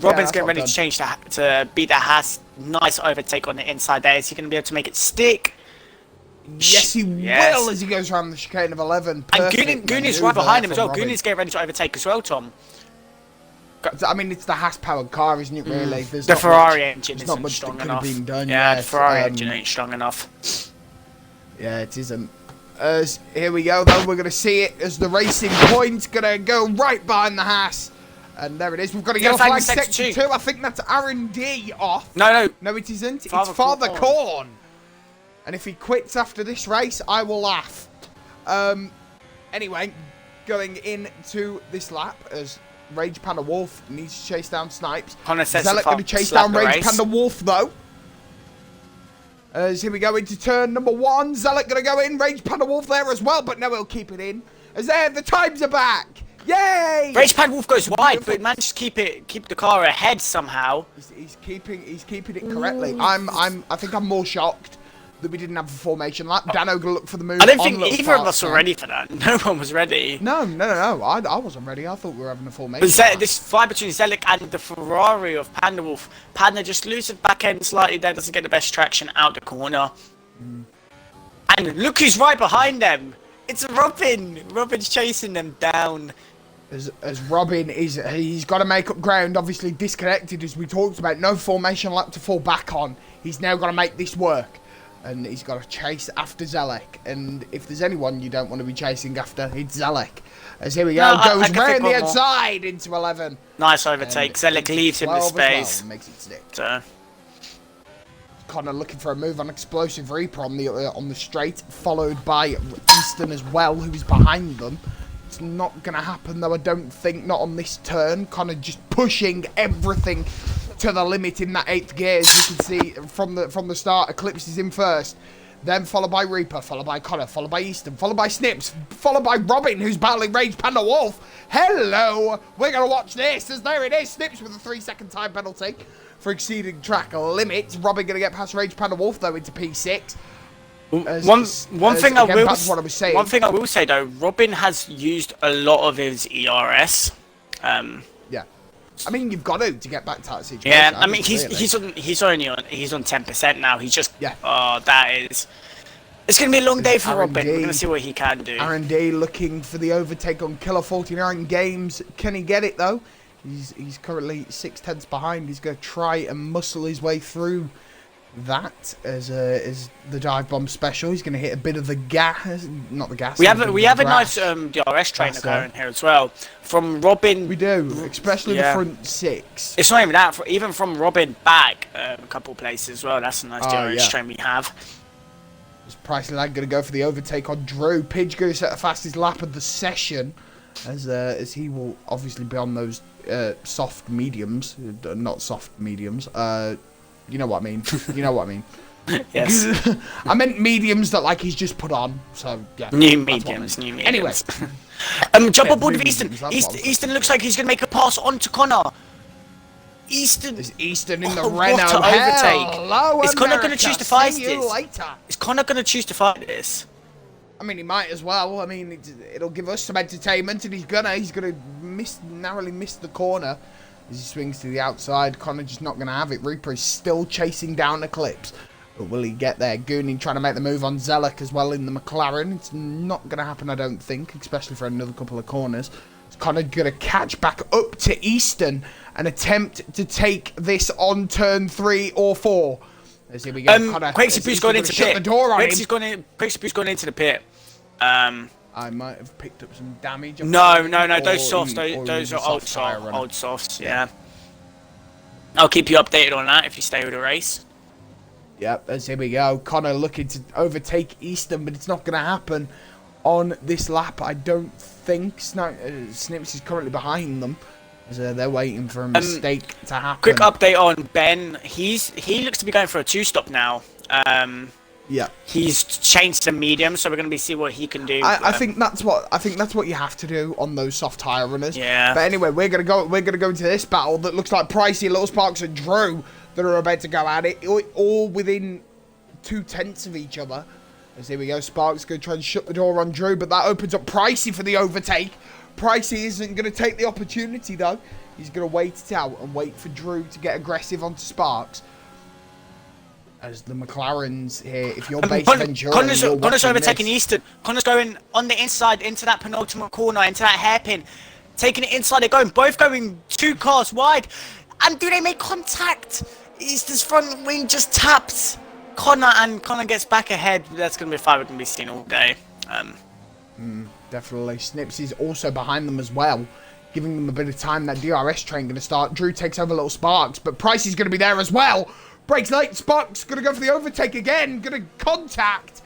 Robin's getting ready to change to beat that Haas. Nice overtake on the inside there. Is he going to be able to make it stick? Yes, he will as he goes around the chicane of 11. Perfect and Goonin's right behind him as well. Goonin's getting ready to overtake as well, Tom. I mean, it's the Haas-powered car, isn't it, really? The Ferrari engine isn't strong enough. Been done, the Ferrari engine ain't strong enough. Yeah, it isn't. Here we go, though. We're going to see it as the racing point going to go right behind the Haas. And there it is. We've got a yellow flag sector 2. I think that's R&D off. No, it isn't. It's Father Corn. And if he quits after this race, I will laugh. Anyway, going into this lap as Rage Panda Wolf needs to chase down Snypz. Zelek going to chase down Rage Panda Wolf, though. As here we go into turn number 1. Zelek going to go in. Rage Panda Wolf there as well, but no, he'll keep it in. As there, the times are back. Yay! Rage Panda Wolf goes wide, but managed to keep the car ahead somehow. He's keeping it correctly. I think I'm more shocked that we didn't have a formation lap. Dano gonna look for the move. I don't think either of us were ready for that. No one was ready. No. I wasn't ready. I thought we were having a formation. But this fight between Zelek and the Ferrari of Panda Wolf. Panda just loses back end slightly there, doesn't get the best traction out the corner. And look who's right behind them. It's Robin. Robin's chasing them down. As Robin he's got to make up ground. Obviously disconnected as we talked about. No formation lap to fall back on. He's now got to make this work. And he's got to chase after Zelek. And if there's anyone you don't want to be chasing after, it's Zelek. As here we go, goes round the outside into 11. Nice overtake. Zelek leaves him the space. Well, makes it stick. Connor looking for a move on Explosive Reaper on the straight, followed by Easton as well, who's behind them. It's not going to happen, though, I don't think. Not on this turn. Connor just pushing everything to the limit in that 8th gear, as you can see from the start. Eclipse is in first, then followed by Reaper, followed by Connor, followed by Easton, followed by Snypz, followed by Robin, who's battling Rage Panda Wolf. Hello, we're gonna watch this as there it is. Snypz with a 3-second time penalty for exceeding track limits. Robin gonna get past Rage Panda Wolf though into P6. One thing I will say though, Robin has used a lot of his ERS. I mean, you've got to get back to that situation. Yeah, I mean, he's on 10% now. He's just it's gonna be a long day for Robin. We're gonna see what he can do. R&D looking for the overtake on Killer 49 Games. Can he get it though? He's currently 6/10 behind. He's gonna try and muscle his way through that as the dive bomb special. He's going to hit a bit of the gas, not the gas. We have a nice DRS trainer going here as well from Robin. We do, especially the front 6. It's not even that. Even from Robin back a couple places as well. That's a nice DRS train we have. Is Price Lag going to go for the overtake on Drew? Pidge going to set the fastest lap of the session, as he will obviously be on those soft mediums, not soft mediums. You know what I mean. Yes. I meant mediums that like he's just put on. So yeah. New mediums. Anyway. Jump aboard with Easton. Easton looks like he's gonna make a pass on to Connor. Easton. Is Easton in the Renault? Hello, is Connor gonna choose to fight this? Is Connor gonna choose to fight this? I mean, he might as well. I mean, it'll give us some entertainment, and he's gonna narrowly miss the corner. As he swings to the outside, Connor just not going to have it. Reaper is still chasing down Eclipse. But will he get there? Gooning trying to make the move on Zelek as well in the McLaren. It's not going to happen, I don't think, especially for another couple of corners. It's kind of going to catch back up to Easton and attempt to take this on turn 3 or 4. As here we go. Quakesy's going into the pit. Quakesy's going into the pit. I might have picked up some damage. No. Those softs. Those are old softs. Yeah. I'll keep you updated on that if you stay with the race. Yep, as here we go. Connor looking to overtake Easton, but it's not going to happen on this lap, I don't think. Snypz is currently behind them, as they're waiting for a mistake to happen. Quick update on Ben. He looks to be going for a 2-stop now. Yeah. He's changed to medium, so we're going to see what he can do. I think that's what you have to do on those soft tire runners. Yeah. But anyway, we're gonna go into this battle that looks like Pricey, Little Sparks, and Drew that are about to go at it, all within 2/10 of each other. As here we go, Sparks going to try and shut the door on Drew, but that opens up Pricey for the overtake. Pricey isn't going to take the opportunity, though. He's going to wait it out and wait for Drew to get aggressive onto Sparks. As the McLarens here, if you're based Ventura... Connor's overtaking Easton. Connor's going on the inside into that penultimate corner, into that hairpin. Taking it inside, both going 2 cars wide. And do they make contact? Easton's front wing just taps Connor, and Connor gets back ahead. That's going to be a fight we're going to be seeing all day. Definitely. Snypz is also behind them as well, giving them a bit of time. That DRS train going to start. Drew takes over Little Sparks, but Price is going to be there as well. Breaks late. Sparks going to go for the overtake again. Going to contact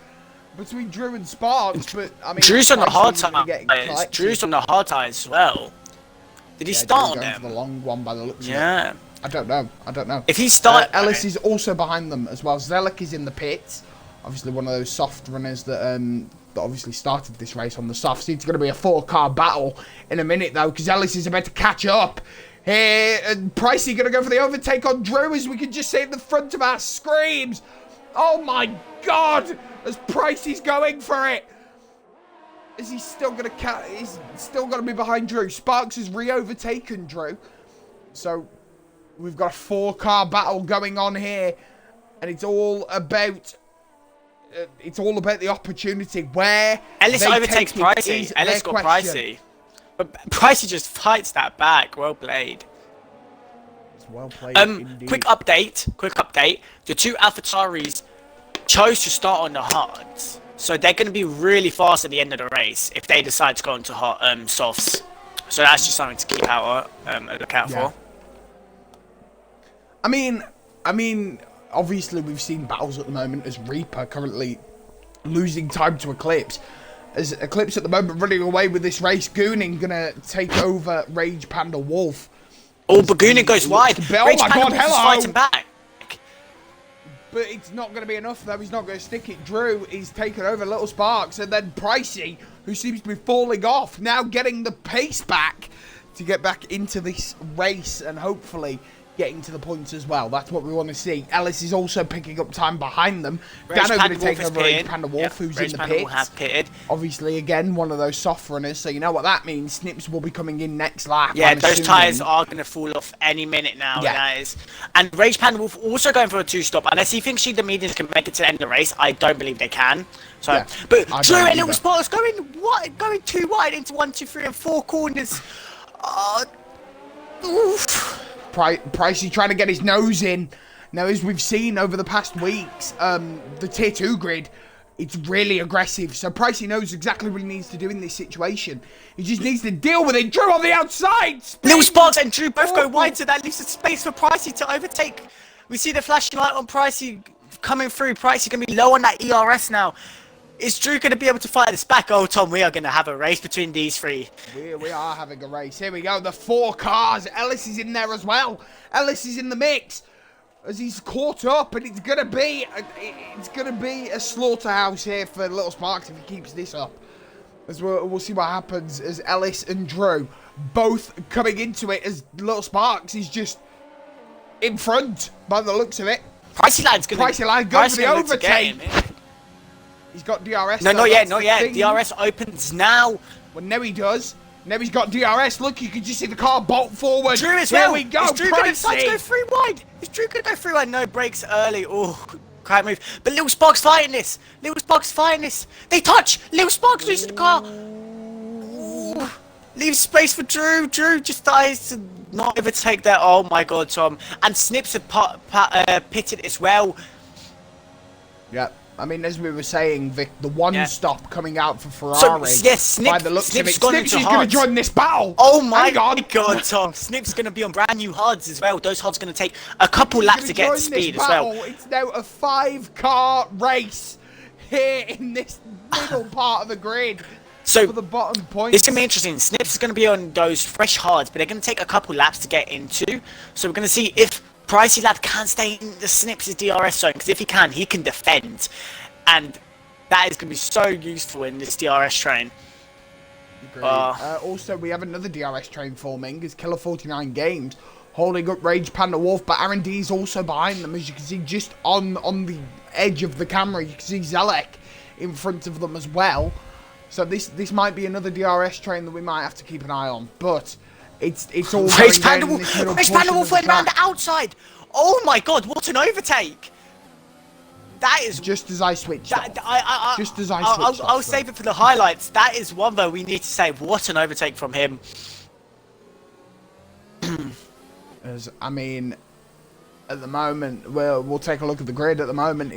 between Drew and Sparks, but I mean, Drew's on the hard tires. Drew's on the hard tires as well. Did he start on them? For the long one by the looks of it. Yeah. I don't know. If he started... Ellis is also behind them as well. Zelek is in the pits. Obviously one of those soft runners that obviously started this race on the softs. It's going to be a 4-car battle in a minute, though, because Ellis is about to catch up. Here, and Pricey going to go for the overtake on Drew, as we can just see in the front of our screens. Oh, my God! As Pricey's going for it. Is he still going to he's still going to be behind Drew. Sparks has re-overtaken Drew. So... we've got a 4-car battle going on here, and it's all about the opportunity where Ellis overtakes Pricey. Ellis got Pricey, but Pricey just fights that back. Well played. It's well played. Indeed. Quick update. The 2 AlphaTauris chose to start on the hards, so they're going to be really fast at the end of the race if they decide to go into hot softs. So that's just something to keep a lookout for. I mean, obviously we've seen battles at the moment as Reaper currently losing time to Eclipse. As Eclipse at the moment running away with this race, Gooning gonna take over Rage Panda Wolf. Oh, but Gooning goes wide. Oh my God, hello! Fighting back. But it's not going to be enough, though. He's not going to stick it. Drew is taking over Little Sparks, and then Pricey, who seems to be falling off, now getting the pace back to get back into this race and hopefully getting to the points as well. That's what we want to see. Ellis is also picking up time behind them. Dano going to take over Rage Panda Wolf, who's in the pits. Obviously, again, one of those soft runners, so you know what that means. Snypz will be coming in next lap. Yeah, those tyres are going to fall off any minute now. Yeah. That is. And Rage Panda Wolf also going for a 2-stop. Unless he thinks the mediums can make it to the end of the race, I don't believe they can. So, yeah, but Drew and Little Sparks going too wide into 1, 2, 3, and 4 corners. Oof. Pricey trying to get his nose in. Now, as we've seen over the past weeks, the Tier 2 grid, it's really aggressive. So Pricey knows exactly what he needs to do in this situation. He just needs to deal with it. Drew on the outside. Little Sparks and Drew both go wide, so that leaves a space for Pricey to overtake. We see the flashing light on Pricey coming through. Pricey going to be low on that ERS now. Is Drew going to be able to fight this back? Oh, Tom, we are going to have a race between these 3. We are having a race. Here we go. The 4 cars. Ellis is in there as well. Ellis is in the mix as he's caught up, and it's going to be a slaughterhouse here for Little Sparks if he keeps this up. As we'll see what happens as Ellis and Drew both coming into it, as Little Sparks is just in front by the looks of it. Pricey Line's going to go for the overtake. He's got DRS. No, not yet. DRS opens now. Well, now he does. Now he's got DRS. Look, you can just see the car bolt forward. Drew as well. Here we go. Is Drew going to decide to go 3 wide? Is Drew going to go 3 wide? No, brakes early. Oh, quiet move. But Little Sparks fighting this. Little Sparks fighting this. They touch. Little Sparks loses the car. Ooh. Leaves space for Drew. Drew just dies to not overtake that. Oh my god, Tom. And Snypz had pitted as well. Yeah. I mean, as we were saying, Vic, the one-stop coming out for Ferrari. So, yes, by the looks of it, Snypz is going to join this battle. Oh my god, Tom. Snypz is going to be on brand new HUDs as well. Those HUDs are going to take a couple laps to get to speed as well. It's now a 5-car race here in this middle part of the grid. So, for the bottom points. It's going to be interesting. Snypz is going to be on those fresh HUDs, but they're going to take a couple laps to get into. So we're going to see if Pricey Lad can stay in the Snypz's DRS zone, because if he can defend. And that is going to be so useful in this DRS train. Also, we have another DRS train forming, is Killer 49 Games, holding up Rage Panda Wolf, but Aaron D is also behind them, as you can see, just on the edge of the camera. You can see Zelek in front of them as well. So this might be another DRS train that we might have to keep an eye on, but it's all Rage Panda Wolf went around the outside. Oh my god, what an overtake! That is just as I switched. I'll save it for the highlights. That is one though we need to say. What an overtake from him! As I mean, at the moment, we'll take a look at the grid. At the moment,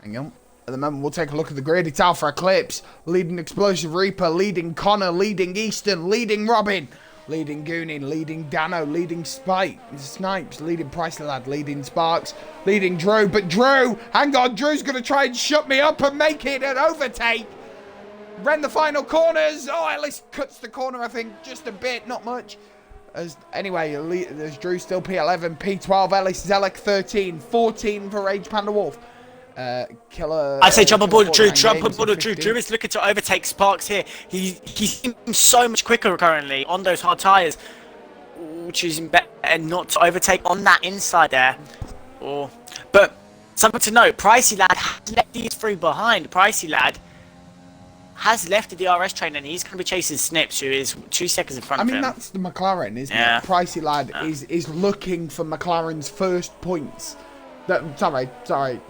hang on. At the moment, we'll take a look at the grid. It's Alpha Eclipse, leading Explosive Reaper, leading Connor, leading Easton, leading Robin, leading Goonin, leading Dano, leading Snypz, leading Pricey Lad, leading Sparks, leading Drew. But Drew, hang on, Drew's going to try and shut me up and make it an overtake. Ran the final corners. Oh, Ellis cuts the corner, I think, just a bit, not much. Anyway, there's Drew still P11, P12, Ellis, Zelek 13, 14 for Rage Panda Wolf. Killer. I say jump on board Drew. Jump on board Drew. Drew is looking to overtake Sparks here. He seems so much quicker currently on those hard tires, choosing better not to overtake on that inside there. But something to note: Pricey Lad has left these three behind. Pricey Lad has left the DRS train, and he's going to be chasing Snypz, who is 2 seconds in front of him. I mean, that's the McLaren, isn't it? Pricey Lad is looking for McLaren's first points. Sorry,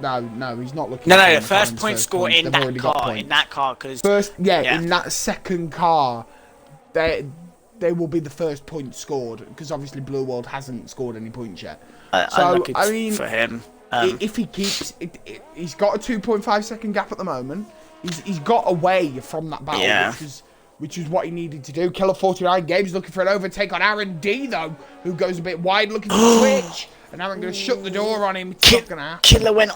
no, he's not looking. No, the first point score in that car, because in that second car, they will be the first point scored, because obviously Blue World hasn't scored any points yet. So I mean, for him, if he keeps, he's got a 2.5 second gap at the moment. He's got away from that battle, which is what he needed to do. Killer 49 Games looking for an overtake on Aaron D though, who goes a bit wide, looking to switch. And Aaron going to shut the door on him. It's not going to happen. Killer went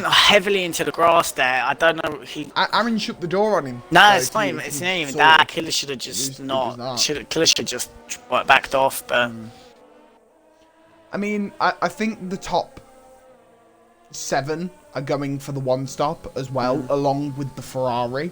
heavily into the grass there. I don't know. Aaron shut the door on him. No, it's fine. It's not even that. Killer should have just Killer should just backed off. But I mean, I think the top 7 are going for the one stop as well, along with the Ferrari,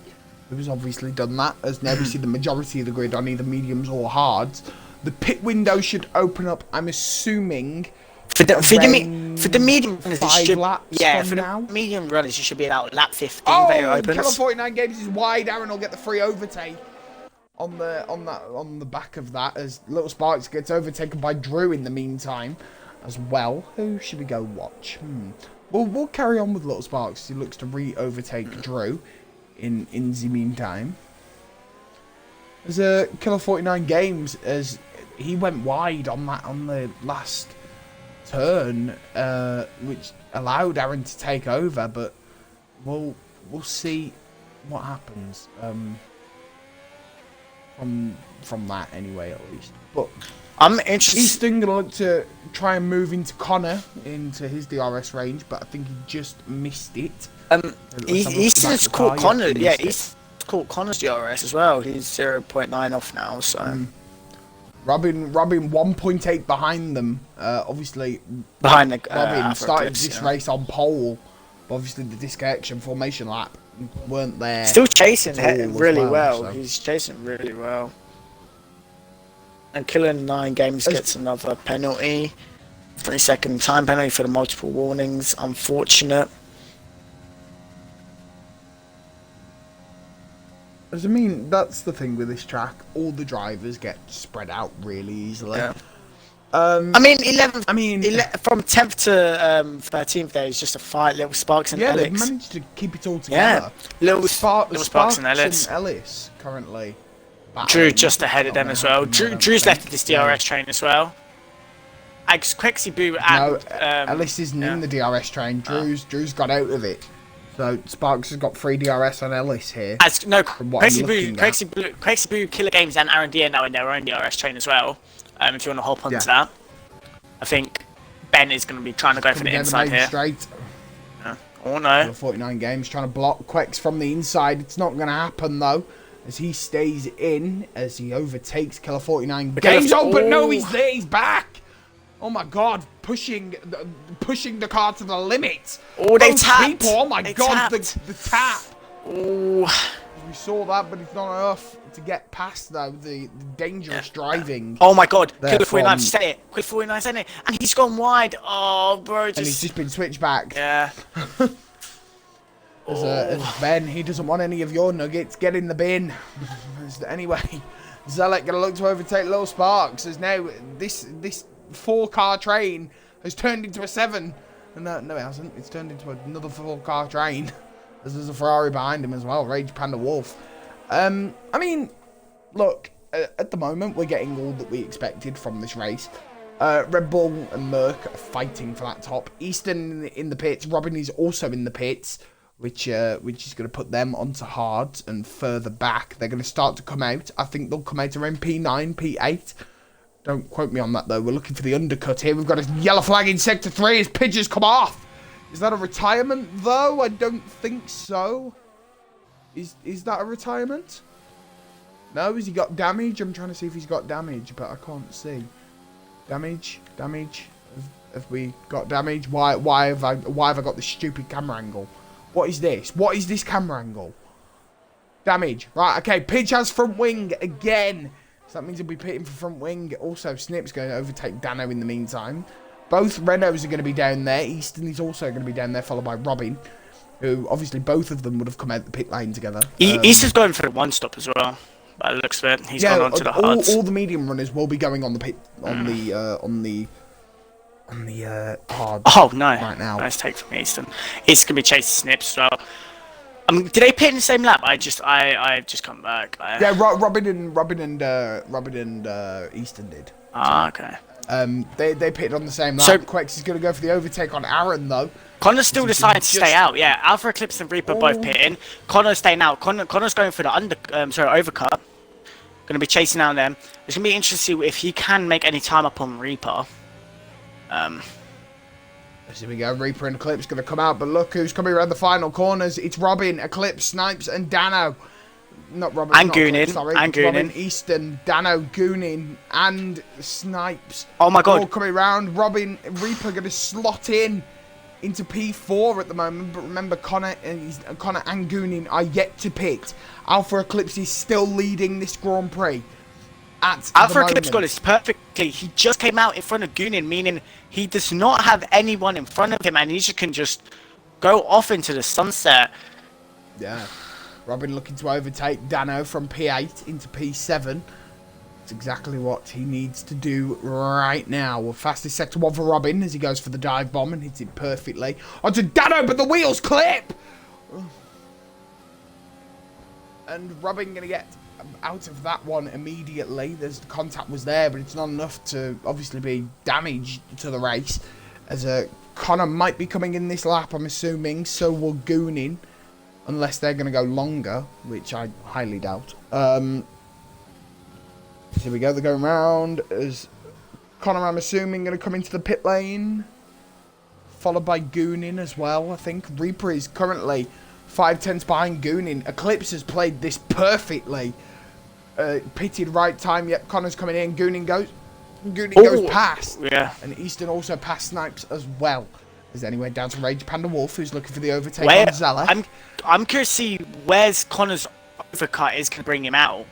who's obviously done that. As now we see the majority of the grid on either mediums or hards. The pit window should open up, I'm assuming, for the medium runners, 5 laps for now. The medium runners, you should be about lap 15. Oh, Killer 49 Games is wide. Aaron will get the free overtake on the back of that, as Little Sparks gets overtaken by Drew in the meantime as well. Who should we go watch? Well, we'll carry on with Little Sparks. He looks to overtake Drew in the meantime. There's a Killer 49 Games, as he went wide on the last turn, which allowed Aaron to take over. But we'll see what happens from that anyway, at least. But I'm interested. Easton gonna look to try and move into Connor into his DRS range, but I think he just missed it. Easton's caught Connor. Yeah, Easton's caught Connor's DRS as well. He's 0.9 off now. So Robin 1.8 behind them. Obviously behind the Robin started this race on pole. Obviously the disconnection formation lap weren't there. Still chasing really well. So. He's chasing really well. And Killer 9 Games gets another penalty. 20-second time penalty for the multiple warnings. Unfortunate. As I mean, that's the thing with this track. All the drivers get spread out really easily. Yeah. I mean, 11th. I mean, from 10th to 13th, there is just a fight. Little Sparks and Ellis. Yeah, they've managed to keep it all together. Yeah, little Sparks and Ellis currently. Drew just ahead of them as well. Drew's left this DRS train as well. Quexy Boo and Ellis isn't in the DRS train. Drew's got out of it. So Sparks has got 3 DRS on Ellis here. Quexy Boo, Killer Games, and R&D are now in their own DRS train as well. If you want to hop onto that, I think Ben is going to be trying to go for the inside here. Straight. Oh no! 49 Games trying to block Quex from the inside. It's not going to happen though, as he stays in as he overtakes Killer 49 Games. Oh, but no, he's there. He's back. Oh my God, pushing the car to the limit. Oh, they tapped. Oh my God, the tap. Oh. We saw that, but it's not enough to get past though the dangerous driving. Oh my God, Killer 49 said it. Killer 49 said it, and he's gone wide. Oh, bro, and he's just been switched back. Yeah. As Ben, he doesn't want any of your nuggets. Get in the bin. Anyway, Zelek gonna look to overtake Lil Sparks. As now this 4-car train has turned into a 7. No, it hasn't. It's turned into another 4-car train. There's a Ferrari behind him as well, Rage Panda Wolf. I mean, look, at the moment, we're getting all that we expected from this race. Red Bull and Merc are fighting for that top. Easton in the pits. Robin is also in the pits, which is going to put them onto hard and further back. They're going to start to come out. I think they'll come out around P9, P8. Don't quote me on that, though. We're looking for the undercut here. We've got a yellow flag in Sector 3 as Pidge's come off. Is that a retirement, though? I don't think so. Is that a retirement? No, has he got damage? I'm trying to see if he's got damage, but I can't see. Damage. Have we got damage? Why have I got this stupid camera angle? What is this? What is this camera angle? Damage. Right, okay. Pidge has front wing again. So that means he'll be pitting for front wing. Also, Snypz going to overtake Dano in the meantime. Both Renaults are going to be down there. Easton is also going to be down there, followed by Robin, who obviously both of them would have come out the pit lane together. Easton's going for the 1-stop as well. By the looks of it, he's gone on to the hards. All the medium runners will be going on the pit on the hard. Oh no! Right now, nice take from Easton. It's going to be chasing Snypz as well. Did they pit in the same lap? I just come back. Yeah, Robin and Easton did. Ah, okay. They pitted on the same lap. So Quex is going to go for the overtake on Aaron though. Connor still decided to stay out. Yeah, Alpha Eclipse and Reaper both pitting. Connor's staying out. Connor's going for the overcut. Going to be chasing out them. It's going to be interesting to see if he can make any time up on Reaper. Here we go. Reaper and Eclipse going to come out, but look who's coming around the final corners. It's Robin, Eclipse, Snypz, and Dano. Not Robin. And Goonin. Sorry. And Goonin. Robin, Easton, Dano, Goonin, and Snypz. Oh my God. All coming around. Robin, Reaper going to slot into P4 at the moment, but remember Connor and Goonin are yet to pit. Alpha Eclipse is still leading this Grand Prix. Alpha Eclipse got this perfectly. He just came out in front of Goonin, meaning he does not have anyone in front of him, and he can just go off into the sunset. Yeah. Robin looking to overtake Dano from P8 into P7. It's exactly what he needs to do right now. Fastest sector 1 for Robin as he goes for the dive bomb and hits it perfectly. Onto Dano, but the wheels clip! And Robin going to get out of that one immediately. The contact was there, but it's not enough to obviously be damage to the race. As Connor might be coming in this lap, I'm assuming. So will Goonin. Unless they're going to go longer, which I highly doubt. Here we go, they're going round as Connor, I'm assuming, going to come into the pit lane. Followed by Goonin as well, I think. Reaper is currently 5/10 behind Goonin. Eclipse has played this perfectly. Pitted right time, yet Connor's coming in. Goonin goes past. Yeah. And Easton also passed Snypz as well. Is anyway down to Rage Panda Wolf, who's looking for the overtake on Zella. I'm curious to see where's Connor's overcut is going to bring him out.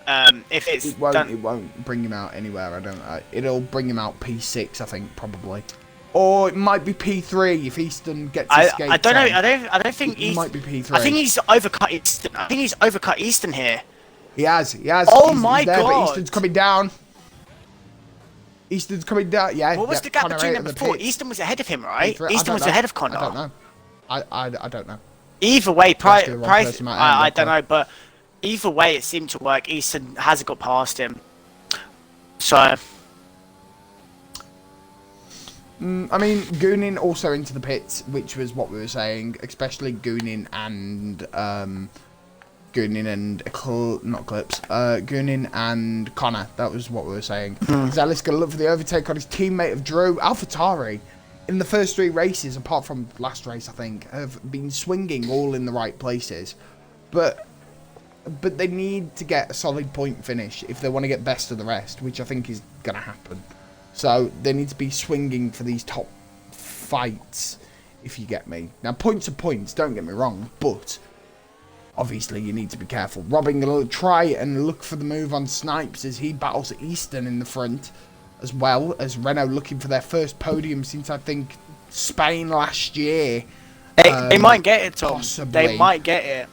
If it's it won't bring him out anywhere. It'll bring him out P6, I think, probably, or it might be P3 if Easton gets escaped. I don't know. I don't think he might be P3. I think he's overcut Easton. I think he's overcut Easton here. He has. Oh my God! Easton's coming down. Easton's coming down. Yeah. What was the gap between them before? Easton was ahead of him, right? Easton was ahead of Connor. I don't know. I don't know. Either way, I don't know, but either way, it seemed to work. Easton hasn't got past him. So, I mean, Goonin also into the pits, which was what we were saying, especially Goonin and not Eclipse, Goonin and Connor. That was what we were saying. Zelik's gonna look for the overtake on his teammate of Drew. AlphaTauri, in the first 3 races, apart from last race, I think, have been swinging all in the right places, but they need to get a solid point finish if they want to get best of the rest, which I think is gonna happen. So they need to be swinging for these top fights, if you get me. Now, points are points, don't get me wrong, but obviously you need to be careful. Robin going to try and look for the move on Snypz as he battles Easton in the front, as well as Renault looking for their first podium since, I think, Spain last year. They might get it, Tom. Possibly. They might get it.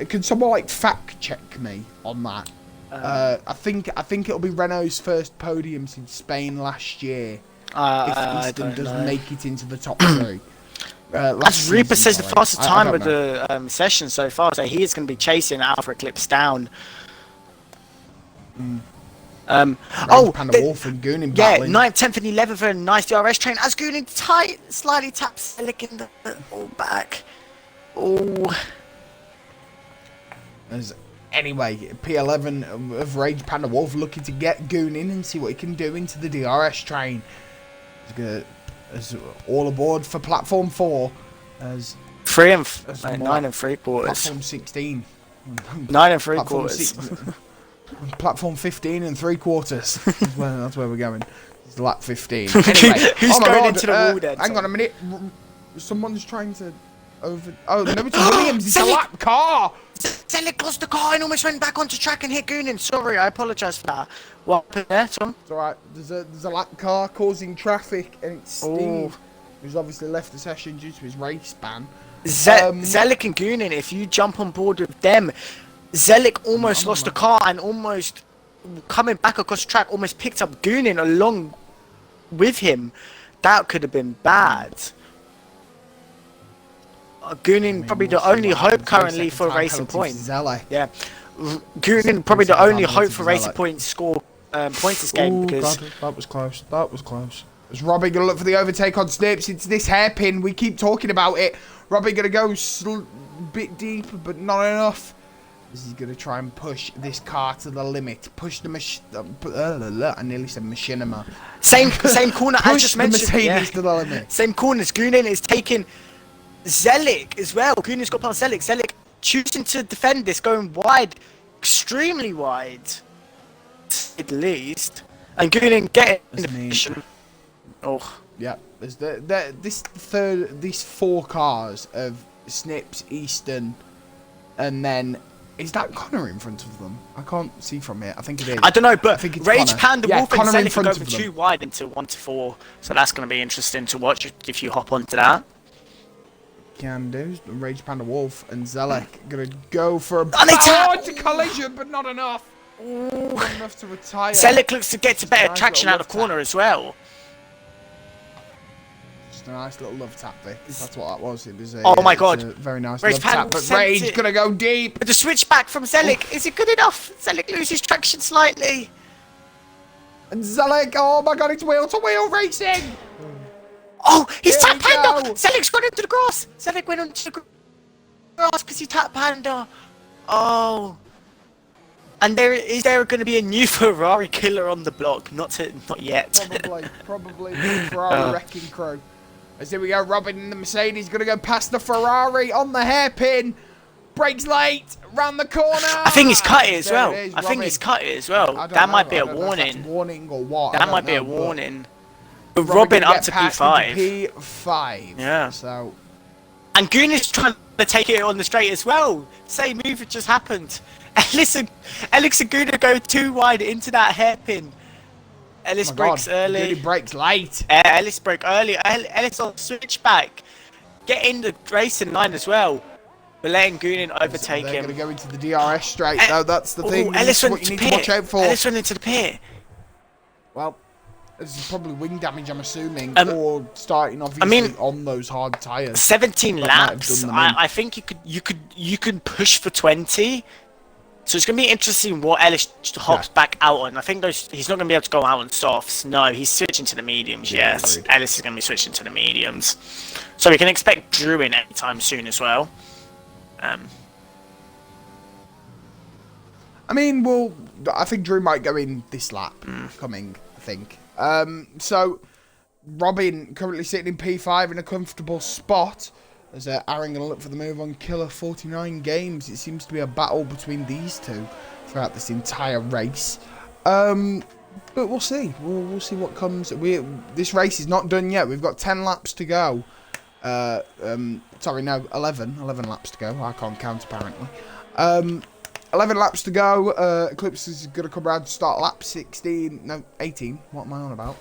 Can someone, like, fact check me on that? I think it'll be Renault's first podium since Spain last year. If Easton does make it into the top 3. As Reaper says, the fastest time with the session so far, so he is going to be chasing Alpha Eclipse down. Panda Wolf and Goonin battling. 9th, 10th, and 11th, and nice DRS train as Goonin slightly taps Zelik in the back. Anyway, P11 of Rage Panda Wolf looking to get Goonin and see what he can do into the DRS train. As all aboard for platform 4 as 9 and 3/4. Platform 16. 9 and 3/4. Platform 15 and 3/4. That's where we're going. It's lap 15. Anyway, who's going into the wall then? Hang on a minute. Someone's trying to over. Oh no, it's Williams. It's a lap car. Zelik lost the car and almost went back onto track and hit Goonin. Sorry, I apologise for that. What happened there, Tom? It's alright. There's a lap car causing traffic, and it's Steve, who's obviously left the session due to his race ban. Zelik and Goonin, if you jump on board with them, Zelik almost lost the car and almost coming back across the track, almost picked up Goonin along with him. That could have been bad. Goonin probably the only hope currently for racing points. Yeah, Goonin probably the only hope for racing points score points this game because God, that was close. That was close. Is Robbie gonna look for the overtake on Snypz? It's this hairpin. We keep talking about it. Robbie gonna go a bit deeper, but not enough. Is he gonna try and push this car to the limit? Push the machine. I nearly said machinima. Same corner as just mentioned. Mercedes to the limit. Same corners. Goonin is taking Zelik as well. Goonin's got past Zelik. Zelik choosing to defend this, going wide, extremely wide, at least. And Goonin getting in the position. Yeah. There's these 4 cars of Snypz, Easton, and then is that Connor in front of them? I can't see from here. I think it is. I don't know, but Rage Connor. Panda Wolf and Connor Zelik can go from 2 wide into 1 to 4, so that's going to be interesting to watch if you hop onto that. Can do. Rage Panda Wolf and Zelik gonna go for a collision, but not enough. Not enough to retire. Zelik looks to get to better traction out of the corner as well. Just a nice little love tap, Vic. That's what that was. It was a, oh my God! A very nice love tap. But Rage gonna go deep. But the switch back from Zelik, is it good enough? Zelik loses traction slightly. And Zelik, oh my God! It's wheel to wheel racing. Oh, he's tapped Panda! Zelik's gone into the grass! Zelik went into the grass because he tapped Panda. Oh. And is there going to be a new Ferrari killer on the block? Not yet. Probably Ferrari wrecking crew. As here we go, Robin in the Mercedes going to go past the Ferrari on the hairpin. Brakes late, round the corner. I think he's cut it as well. I think he's cut it as well. That might be a warning. Warning or what? That might be a warning. Robin up to P5. P5. Yeah. So. And Goon is trying to take it on the straight as well. Same move just happened. Ellis and Goon go 2 wide into that hairpin. Ellis breaks early. Goon brakes late. Ellis broke early. Ellis on switch back. Get in the racing line as well. We're letting Goonin overtake him. They're going to go into the DRS straight. No, that's the thing. Ellis went what you into need to watch out for. Ellis went into the pit. Well, this is probably wing damage, I'm assuming, or starting obviously on those hard tires. 17 laps. I think you could push for 20. So it's going to be interesting what Ellis hops back out on. I think he's not going to be able to go out on softs. No, he's switching to the mediums, yes. Agreed. Ellis is going to be switching to the mediums. So we can expect Drew in anytime soon as well. I mean, I think Drew might go in this lap coming, I think. So Robin currently sitting in P5 in a comfortable spot. As Aaron going to look for the move on Killer 49 games. It seems to be a battle between these two throughout this entire race. But we'll see. We'll see what comes. This race is not done yet. We've got 10 laps to go. Sorry, no, 11 laps to go. I can't count apparently. 11 laps to go. Eclipse is going to come around to start lap 16. No, 18. What am I on about?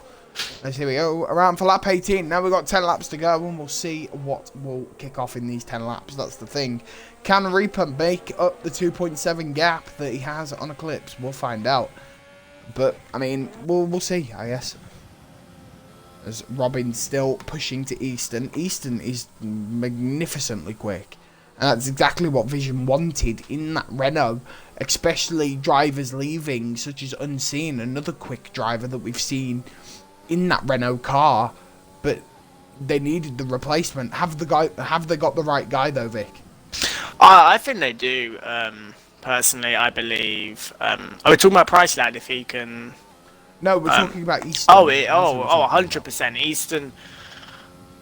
Here we go, around for lap 18. Now we've got 10 laps to go, and we'll see what will kick off in these 10 laps. That's the thing. Can Reaper make up the 2.7 gap that he has on Eclipse? We'll find out. But, I mean, we'll see, I guess. As Robin's still pushing to Easton. Easton is magnificently quick. And that's exactly what Vision wanted in that Renault. Especially drivers leaving, such as Unseen, another quick driver that we've seen in that Renault car, but they needed the replacement. Have they got the right guy though, Vic? I think they do. Personally, I believe. Are we talking about Price Lad? If he can. No, we're talking about Easton. 100%. Easton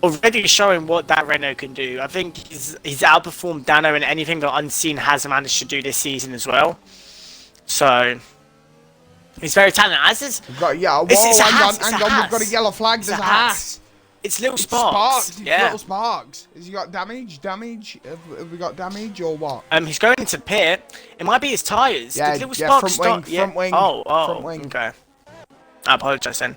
already showing what that Renault can do. I think he's outperformed Dano in anything that Unseen has managed to do this season as well. So. He's very talented. As is, we've got hang on, we've got a yellow flag. There's a hat. It's little Sparks. Yeah, little Sparks. Has he got damage? Have we got damage or what? He's going into the pit. It might be his tires. Yeah, little Sparks front wing. Front wing. Okay. I apologise then.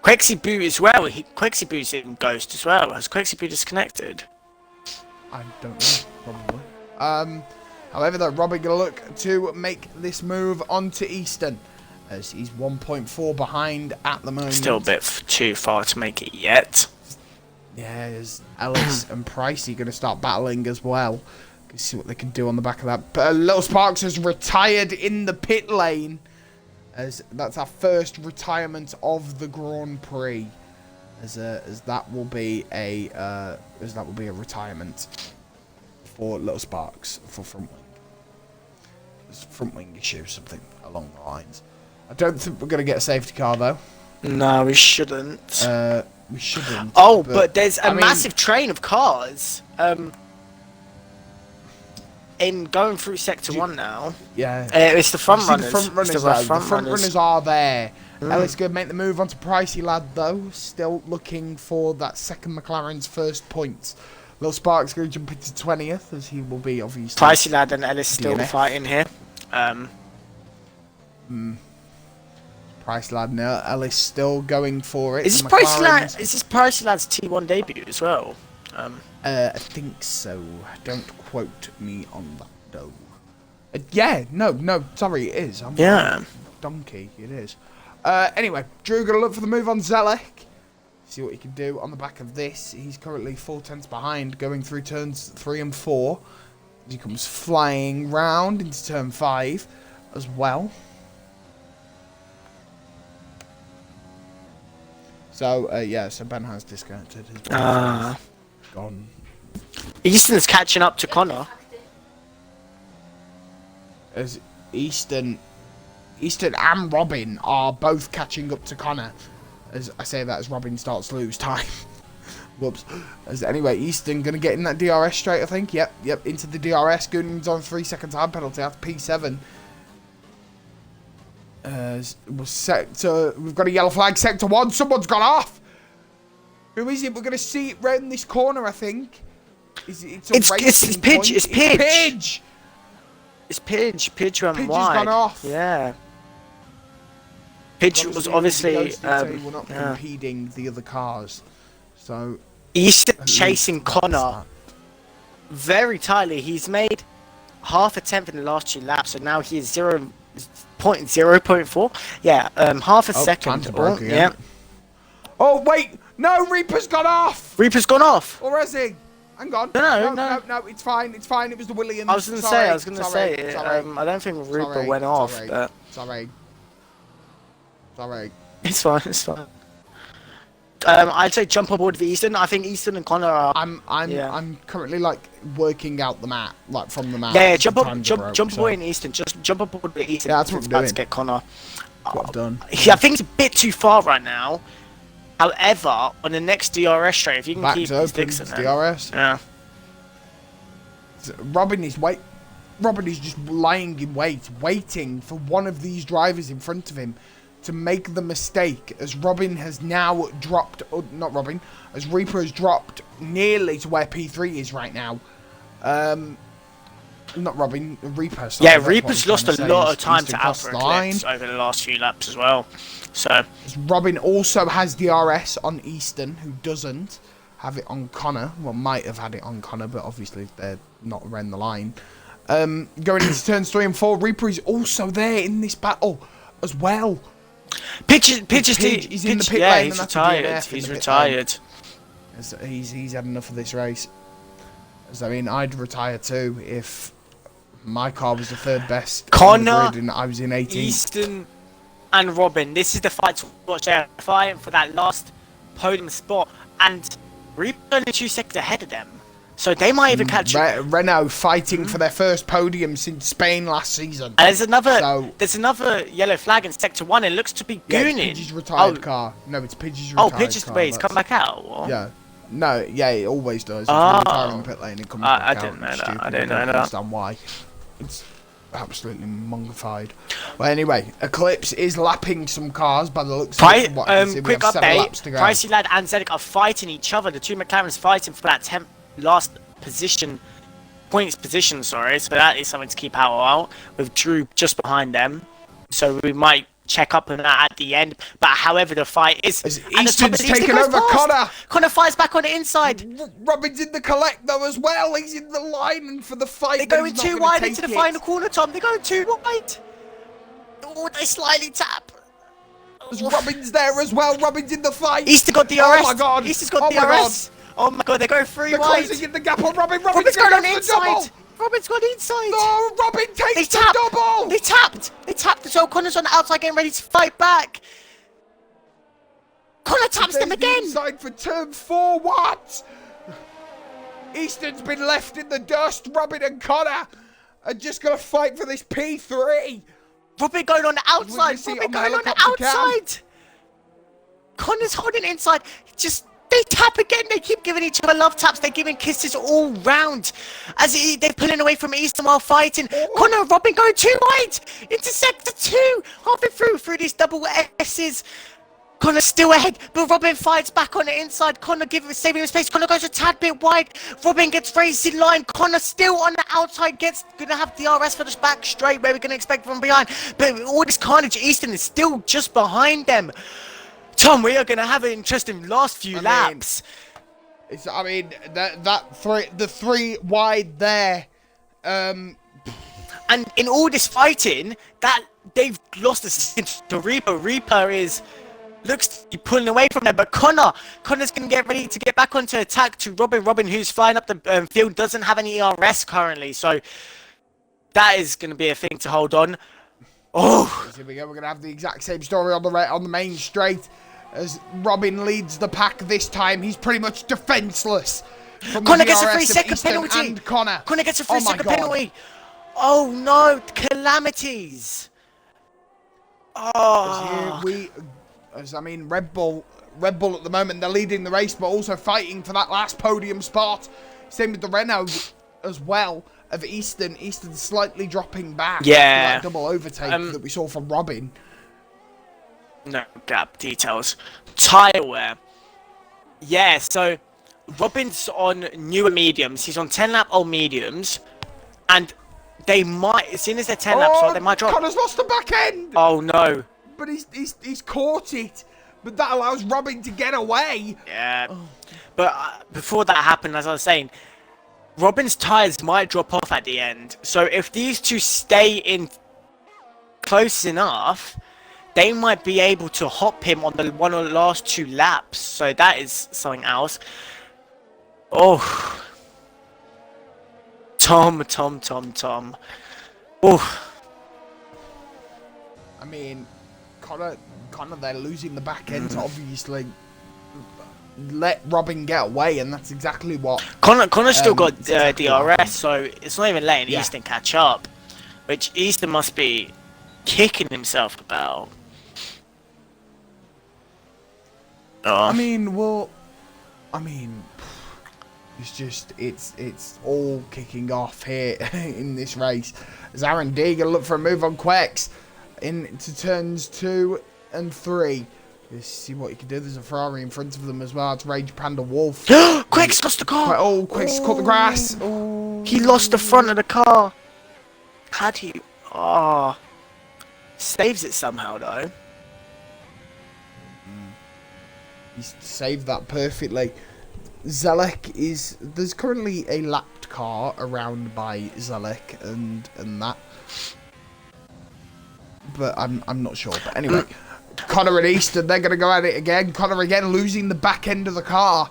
Quexy Boo as well. Quexy Boo's in Ghost as well. Has Quexy Boo disconnected? I don't know. Probably. However, though, Robin going to look to make this move onto Easton, as he's 1.4 behind at the moment. Still a bit too far to make it yet. Yeah, as Ellis and Pricey going to start battling as well. See what they can do on the back of that. But Little Sparks has retired in the pit lane, as that's our first retirement of the Grand Prix. As that will be a retirement for Little Sparks for front wing. Front wing issue, something along the lines. I don't think we're going to get a safety car though. No, we shouldn't. We shouldn't. Oh, but there's a massive train of cars. In going through Sector 1 now. Yeah. It's the front runners. The front runners are there. Ellis going to make the move onto Pricey Lad though. Still looking for that second McLaren's first points. Little Sparks going to jump into 20th, as he will be obviously. Pricey Lad and Ellis still fighting here. Price Lad now. Ellis still going for it. Is this Pricey Lad's T1 debut as well? I think so. Don't quote me on that though. Yeah, no, sorry, it is. Donkey, it is. Anyway, Drew going to look for the move on Zelek. See what he can do on the back of this. He's currently 4 tenths behind, going through turns 3 and 4. He comes flying round into turn 5 as well. So, so Ben has disconnected. His gone. Easton's catching up to Connor. As Easton and Robin are both catching up to Connor. As I say that as Robin starts to lose time. Whoops. Anyway, Easton going to get in that DRS straight, I think. Yep, into the DRS. Goon's on 3 second time penalty after P7. We've got a yellow flag. Sector 1. Someone's gone off. Who is it? We're going to see it round this corner, I think. It's Pidge. It's Pidge. It's Pidge. Pidge went wide. Pidge has gone off. Yeah. Pidge was obviously we're not impeding the other cars. So Easton chasing Connor very tightly. He's made half a tenth in the last 2 laps, so now he is 0.4. Yeah, half a second. Time to break again. Oh wait, no, Reaper's gone off. Reaper's gone off. Or has he? Hang on. No, it's fine. It's fine. It was the Williams. I was gonna say. I don't think Reaper went off. But... Sorry. It's fine. I'd say jump aboard the Easton. I think Easton and Connor are. I'm currently like working out the map, like from the map. Yeah, jump aboard in Easton. Just jump aboard the Easton. Yeah, that's what I'm doing. To get Connor. That's what I've done. Yeah, I think it's a bit too far right now. However, on the next DRS straight, if you can keep his sticks in there. DRS. Yeah. Robin is just lying in wait, waiting for one of these drivers in front of him to make the mistake, as Robin has now dropped, as Reaper has dropped nearly to where P3 is right now. Not Robin, Reaper. Sorry, yeah, Reaper's lost a lot of time to Alpha Eclipse over the last few laps as well. So Robin also has DRS on Easton, who doesn't have it on Connor. Well, might have had it on Connor, but obviously they're not around the line. Going into turns 3 and 4, Reaper is also there in this battle as well. He's in the pit lane. He's retired. He's retired. He's had enough of this race. I mean, I'd retire too if my car was the third best. Connor, and I was in 18th. Easton, and Robin. This is the fight to watch. They're fighting for that last podium spot, and Reaper only 2 seconds ahead of them. So they might even catch Renault fighting for their first podium since Spain last season. And there's another yellow flag in sector 1. It looks to be gooning. Yeah, Pidge's retired car. No, it's Pidge's retired car. Pidge's the way he's come back out. Or? Yeah. No, yeah, it always does. If you retire in the pit lane, it comes back out. I didn't know that. I don't understand why. It's absolutely mungified. Well, anyway, Eclipse is lapping some cars by the looks of it. Quick update. Pricey Lad and Zedek are fighting each other. The two McLarens fighting for that last points position, sorry. So that is something to keep out with Drew just behind them. So we might check up on that at the end. But however, the fight is... Easton's taken over Connor. Connor fights back on the inside. Robin's in the collect though as well. He's in the line for the fight. They're going too wide into the final corner, Tom. They're going too wide. Oh, they slightly tap. Robin's there as well. Robin's in the fight. Easton got DRS. Oh my god. Easton's got DRS. Oh my god, they're going three wide. They're closing in the gap on Robin. Robin's going on the inside. Robin's gone inside. No, Robin takes the double. They tapped. So Connor's on the outside getting ready to fight back. Connor taps them again. Inside for turn 4. What? Easton's been left in the dust. Robin and Connor are just going to fight for this P3. Robin going on the outside. Robin going on the outside. Connor's holding inside. They tap again. They keep giving each other love taps. They're giving kisses all round as they're pulling away from Easton while fighting. Connor and Robin going too wide into sector 2. Halfway through these double S's. Connor's still ahead, but Robin fights back on the inside. Connor saving him space. Connor goes a tad bit wide. Robin gets raised in line. Connor still on the outside. Gonna have DRS for the back straight where we're gonna expect from behind. But all this carnage, Easton is still just behind them. Tom, we are going to have an interesting last few laps. The 3 wide there. And in all this fighting, that they've lost to Reaper. Reaper looks to be pulling away from them, but Connor's going to get ready to get back onto attack to Robin. Robin, who's flying up the field, doesn't have any ERS currently, so that is going to be a thing to hold on. Oh, here we go. We're going to have the exact same story on the main straight. As Robin leads the pack this time, he's pretty much defenseless. Connor gets a 3-second penalty. Connor gets a 3-second penalty. Oh no, calamities. Oh. Red Bull at the moment, they're leading the race, but also fighting for that last podium spot. Same with the Renault as well of Easton. Easton slightly dropping back. Yeah. That double overtake that we saw from Robin. No gap details. Tyre wear. Yeah, so Robin's on newer mediums. He's on 10 lap old mediums. And they might, as soon as they're 10 laps old, they might drop. Connor's lost the back end. Oh no. But he's caught it. But that allows Robin to get away. Yeah. Oh. But before that happened, as I was saying, Robin's tyres might drop off at the end. So if these two stay in close enough, they might be able to hop him on the one of the last 2 laps. So that is something else. Oh. Tom. Oh. I mean, Connor, they're losing the back end to obviously let Robin get away, and that's exactly what... Connor's still got DRS, so it's not even letting Easton catch up, which Easton must be kicking himself about. I mean, it's all kicking off here in this race. As Aaron D gonna look for a move on Quex into turns 2 and 3. Let's see what he can do. There's a Ferrari in front of them as well. It's Rage Panda Wolf. Quex lost the car. Oh, Quex caught the grass. Oh. He lost the front of the car. How do you? Oh, saves it somehow though. He's saved that perfectly. Zelek is... There's currently a lapped car around by Zelek and that. But I'm not sure. But anyway, Connor and Easton, they're going to go at it again. Connor again losing the back end of the car,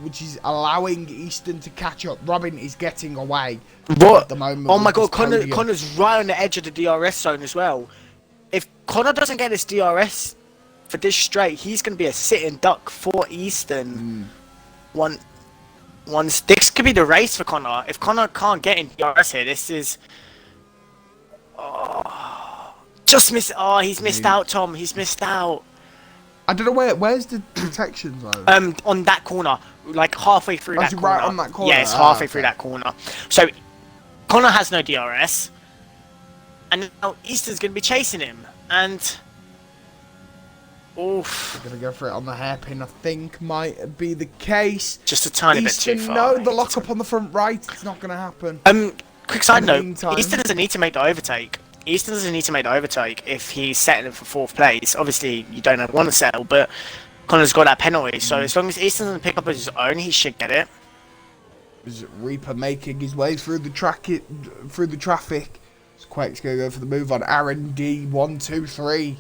which is allowing Easton to catch up. Robin is getting away at the moment. Oh my god, Connor's right on the edge of the DRS zone as well. If Connor doesn't get his DRS for this straight, he's going to be a sitting duck for Easton. This could be the race for Connor. If Connor can't get in DRS here, this is... just miss. Oh, he's missed out, Tom. He's missed out. I don't know where's the detection zone? On that corner, like halfway through that corner. Right on that corner? Yeah, it's halfway through that corner. So, Connor has no DRS. And now Easton's going to be chasing him. And... Oof. They're going to go for it on the hairpin, I think might be the case. Just a tiny Easton, bit too far. No, the lock up on the front right. It's not going to happen. Quick side note. Easton doesn't need to make the overtake. Easton doesn't need to make the overtake if he's settling for 4th place. Obviously, you don't want to settle, but Connor's got that penalty. So as long as Easton doesn't pick up his own, he should get it. Is Reaper making his way through the traffic? So Quake's going to go for the move on Aaron D. 1, 2, 3.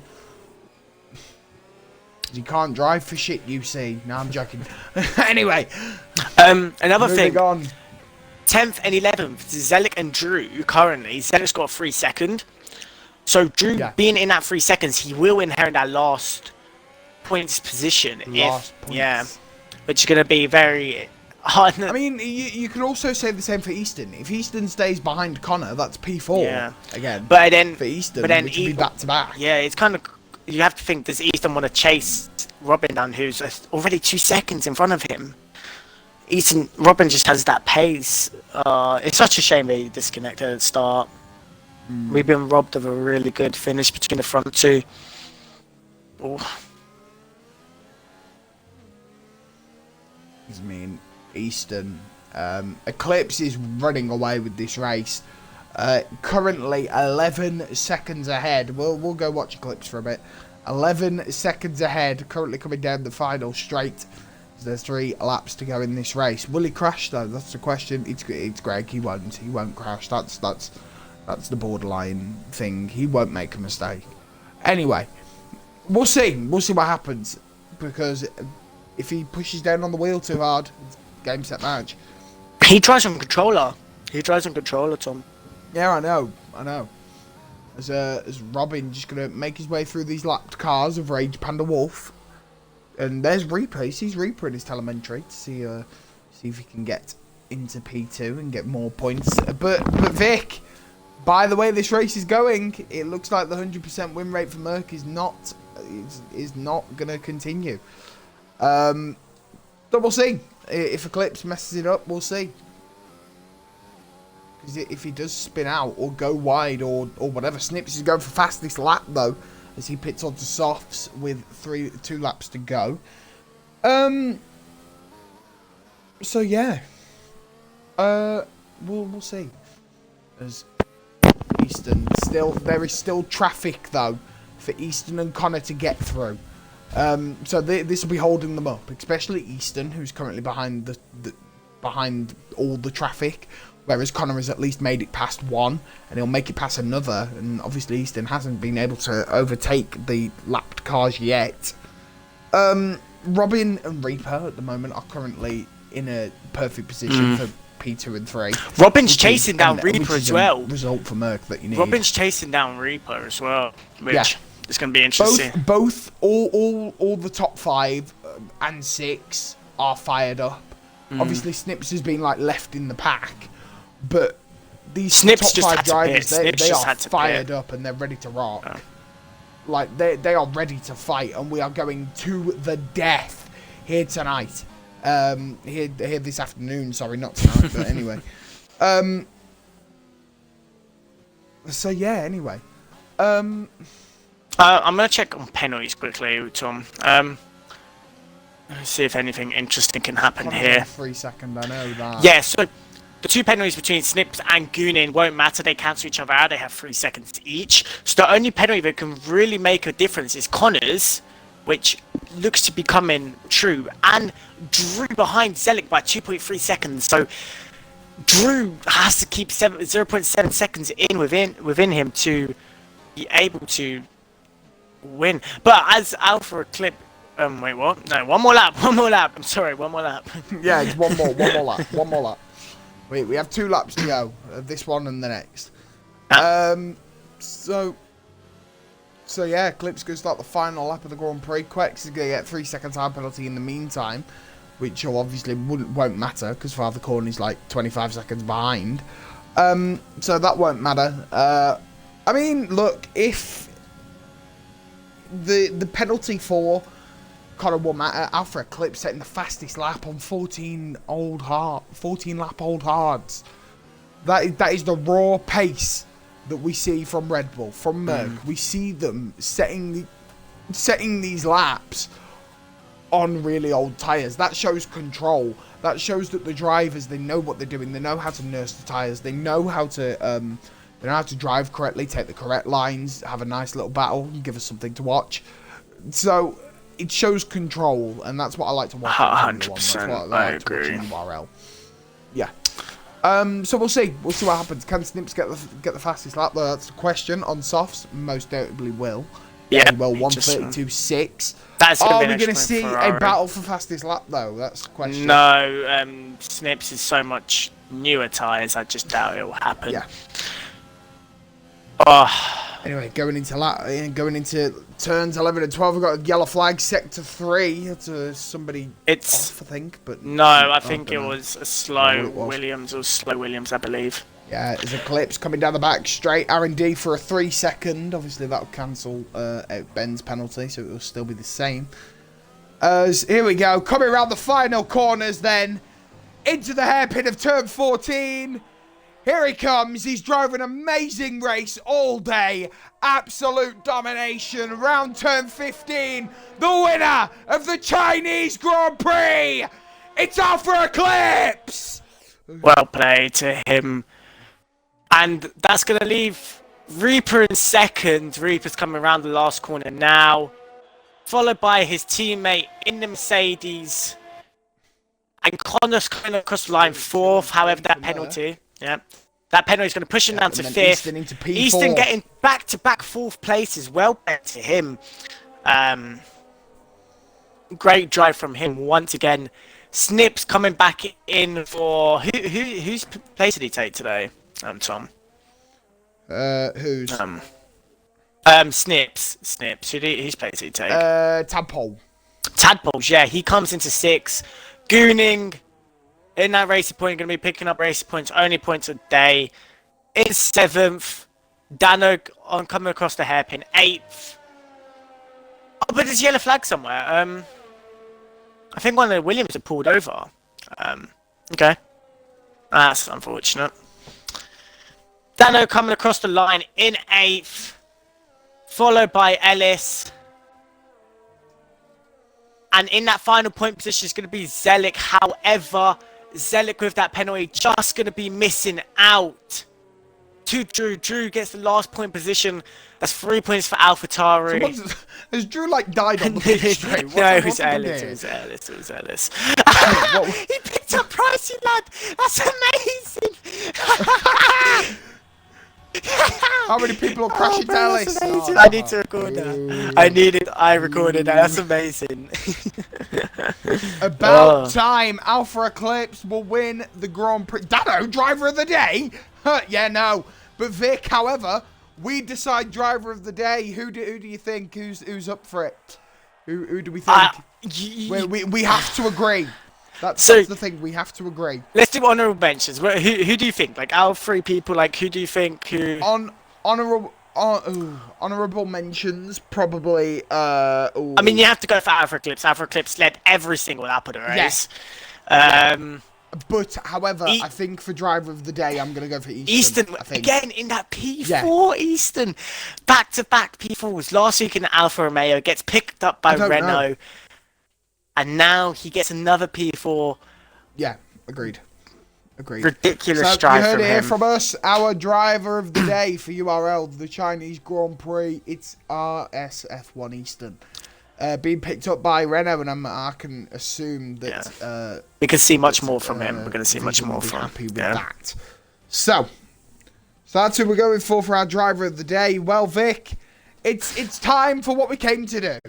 You can't drive for shit, you see. No, I'm joking. Anyway. Another thing. On. 10th and 11th, Zelek and Drew currently. Zelek's got a 3 second. So Drew being in that 3 seconds, he will inherit that last points position. Points. Yeah. Which is going to be very hard. I mean, you could also say the same for Easton. If Easton stays behind Connor, that's P4 again. But then for Easton, which would be back to back. Yeah, it's kind of... You have to think, does Easton want to chase Robin down, who's already 2 seconds in front of him? Robin just has that pace. It's such a shame they disconnected at the start. We've been robbed of a really good finish between the front 2. Oh. I mean, Easton. Eclipse is running away with this race. Currently 11 seconds ahead. We'll go watch Eclipse for a bit. 11 seconds ahead. Currently coming down the final straight. There's 3 laps to go in this race. Will he crash though? That's the question. It's Greg. He won't crash. That's the borderline thing. He won't make a mistake. Anyway, we'll see. We'll see what happens, because if he pushes down on the wheel too hard, it's game set match. He tries on controller. Tom. Yeah, I know. As Robin just gonna make his way through these lapped cars of Rage Panda Wolf. And there's Reaper. He sees Reaper in his telemetry to see if he can get into P2 and get more points. But Vic, by the way this race is going, it looks like the 100% win rate for Merc is not going to continue. But we'll see. If Eclipse messes it up, we'll see. Because if he does spin out or go wide or whatever, Snypz is going for fastest lap though, as he pits onto softs with 2 laps to go. So yeah. We'll see. As Easton there is still traffic though for Easton and Connor to get through. So this will be holding them up, especially Easton, who's currently behind behind all the traffic. whereas Connor has at least made it past one, and he'll make it past another, and obviously Easton hasn't been able to overtake the lapped cars yet. Robin and Reaper at the moment are currently in a perfect position for P2 and 3. Robin's chasing down Reaper as well. Result for Merc that you need. Robin's chasing down Reaper as well, which is going to be interesting. All the top 5 and 6 are fired up. Obviously, Snypz has been like left in the pack, but these Snypz top 5 drivers, they are fired up and they're ready to rock. Oh. Like they are ready to fight, and we are going to the death here tonight. Here this afternoon. Sorry, not tonight, but anyway. So yeah. Anyway, I'm gonna check on penalties quickly, Tom. Let's see if anything interesting can happen here. 3 seconds, I know that. Yeah. So the 2 penalties between Snypz and Goonin won't matter. They cancel each other out. They have 3 seconds each. So the only penalty that can really make a difference is Connor's, which looks to be coming true, and Drew behind Zelik by 2.3 seconds. So Drew has to keep 0.7 seconds within him to be able to win. But as Alpha Eclipse, wait, what? No, one more lap. I'm sorry, one more lap. Yeah, it's one more lap. We have 2 laps to go. This one and the next. So yeah, Eclipse going to start the final lap of the Grand Prix. Quex is going to get 3 second time penalty in the meantime, which obviously won't matter because Father Corn is like 25 seconds behind. So that won't matter. I mean, look, if the penalty for Connor will matter, Alpha Eclipse setting the fastest lap on 14 lap old hards. That is the raw pace that we see from Red Bull, from Merc. We see them setting these laps on really old tyres. That shows control. That shows that the drivers, they know what they're doing. They know how to nurse the tyres. They know how to drive correctly, take the correct lines, have a nice little battle, and give us something to watch. So it shows control, and that's what I like to watch. 100%. I agree. Yeah. So we'll see what happens. Can Snypz get the fastest lap? That's the question. On softs, most notably will. Yeah. Well, 1:32.6. Are we going to see a battle for fastest lap though? That's the question. No. Snypz is so much newer tyres. I just doubt it will happen. Yeah. Oh. Anyway, going into turns 11 and 12, we've got a yellow flag, sector 3. It's somebody off, I think. But no, I think it was a slow Williams, I believe. Yeah, it's Eclipse coming down the back straight. R&D for a 3 second. Obviously, that'll cancel out Ben's penalty, so it will still be the same. Here we go, coming around the final corners then. Into the hairpin of turn 14. Here he comes. He's driving an amazing race all day. Absolute domination. Round turn 15. The winner of the Chinese Grand Prix. It's Alpha Eclipse. Well played to him. And that's going to leave Reaper in second. Reaper's coming around the last corner now. Followed by his teammate in the Mercedes. And Connor's coming across the line 4th. However, that penalty... Yeah, that penalty is going to push him down to 5th. Easton getting back-to-back 4th places. Well played to him. Great drive from him once again. Snypz coming back in for whose place did he take today? Tom. Who's? Snypz. Whose place did he take? Tadpoles. Yeah, he comes into 6th. Gooning. In that racing point, going to be picking up racing points, only points a day. In 7th, Dano coming across the hairpin, 8th. Oh, but there's a yellow flag somewhere. I think one of the Williams have pulled over. Okay. That's unfortunate. Dano coming across the line in 8th, followed by Ellis. And in that final point position is going to be Zelik. However, Zelik with that penalty just going to be missing out to Drew. Drew gets the last point position. That's 3 points for AlphaTauri. Has Drew like died on the pit straight? No, it was Ellis. It was Ellis. He picked up Pricey, lad. That's amazing. How many people are crashing to Ellis? Oh, I need to record that. I recorded that. That's amazing. About time. Alpha Eclipse will win the Grand Prix. Dano, driver of the day? Yeah, no. But Vic, however, we decide driver of the day. Who do you think? Who's up for it? Who do we think? We have to agree. That's the thing. We have to agree. Let's do honourable mentions. Who do you think? Like our 3 people. Like who do you think? Who? Honourable mentions, probably. I mean, you have to go for Alpha Eclipse. Alpha Eclipse led every single lap of the race. Yeah. But, however, I think for driver of the day, I'm going to go for Easton. Again, in that P4, Easton. Back-to-back P4s. Last week in the Alfa Romeo, gets picked up by Renault. And now he gets another P4. Yeah, agreed. Ridiculous drive from him. You heard it here from us. Our driver of the day for URL, the Chinese Grand Prix. It's RSF1 Easton. Being picked up by Renault, and I can assume that we can see much more from him. We're going to see much more from him. Happy with that. So that's who we're going for our driver of the day. Well, Vic, it's time for what we came to do.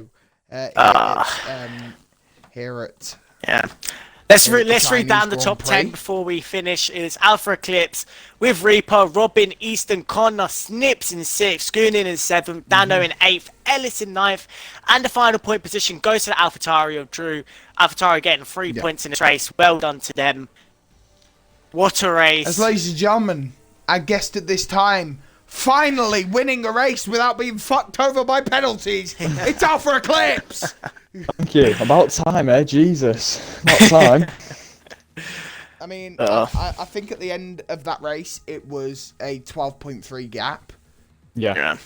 Here at Let's read down the top 10 before we finish. It's Alpha Eclipse with Reaper, Robin, Easton, Connor, Snypz in 6th, Schoonin in 7th, Dano in 8th, Ellis in 9th, and the final point position goes to the AlphaTauri of Drew. AlphaTauri getting 3 points in this race. Well done to them. What a race. As ladies and gentlemen, our guest at this time, finally winning a race without being fucked over by penalties. It's Alpha Eclipse. Thank you. About time, eh? Jesus. About time. I mean, I think at the end of that race, it was a 12.3 gap. Yeah.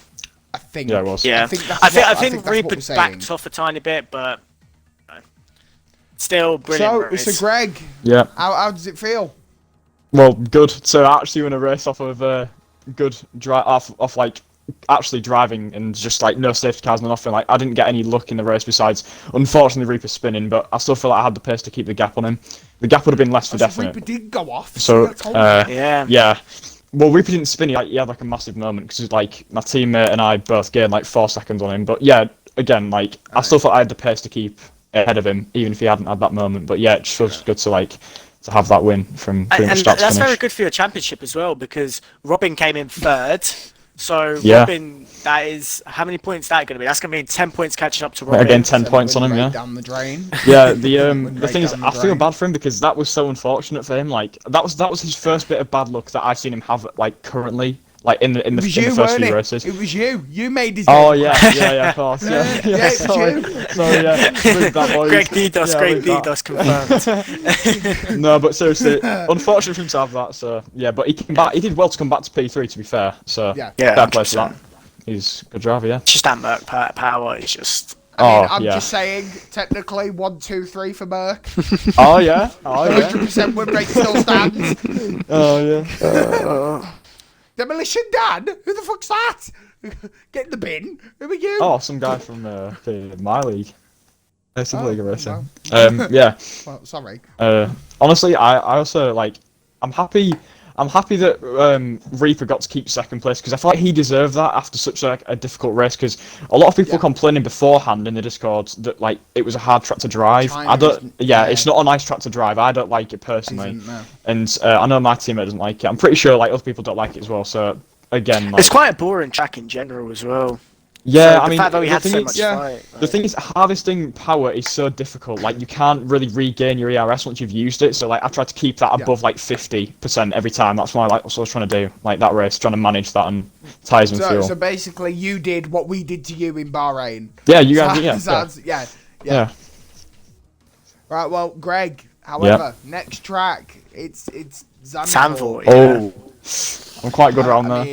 I think. Yeah, it was. Yeah. I think Reaper backed off a tiny bit, but still brilliant. So Greg. Yeah. How does it feel? Well, good. So I actually won a race off of good drive off like actually driving and just like no safety cars and nothing. Like I didn't get any luck in the race besides unfortunately Reaper spinning, but I still feel like I had the pace to keep the gap on him. The gap would have been less for definite. Reaper did go off. So yeah. Well, Reaper didn't spin. He had like a massive moment because like my teammate and I both gained like 4 seconds on him. But yeah, again, like I still thought I had the pace to keep ahead of him even if he hadn't had that moment. But yeah, it just feels good to have that win from pretty much start to finish. That's very good for your championship as well because Robin came in 3rd. So Robin, that is how many points that going to be? That's going to be 10 points catching up to Robin. Again, 10 points on him. Yeah. Down the drain. Yeah. The thing is, I feel bad for him because that was so unfortunate for him. Like that was his first bit of bad luck that I've seen him have like currently. Like in the first few races. It was you. You made his. Oh yeah, of course. Yeah, sorry, that boy. Greg DDoS confirmed. No, but seriously, unfortunate for him to have that. So yeah, but he came back. He did well to come back to P3. To be fair, so fair play for that. He's a good driver. Yeah. Just that Merc power is just. I'm just saying, technically 1, 2, 3 for Merc. Oh yeah. 100% win rate still stands. Oh yeah. Demolition Dan? Who the fuck's that? Get in the bin. Who are you? Oh, some guy from my league. League of Racing. Well. Yeah. Well, sorry. Honestly, I also like. I'm happy that Reaper got to keep 2nd place because I feel like he deserved that after such a difficult race. Because a lot of people complaining beforehand in the Discord that like it was a hard track to drive. It's not a nice track to drive. I don't like it personally, and I know my teammate doesn't like it. I'm pretty sure like other people don't like it as well. So again, it's quite a boring track in general as well. Yeah, so I mean, the thing is, harvesting power is so difficult. Like, you can't really regain your ERS once you've used it. So, like, I tried to keep that above like 50% every time. That's why I was trying to do like that race, trying to manage that and tyres and fuel. So basically, you did what we did to you in Bahrain. Yeah, you guys. Yeah. Right. Well, Greg. However, next track, it's Zandvoort. Oh, I'm quite good around there.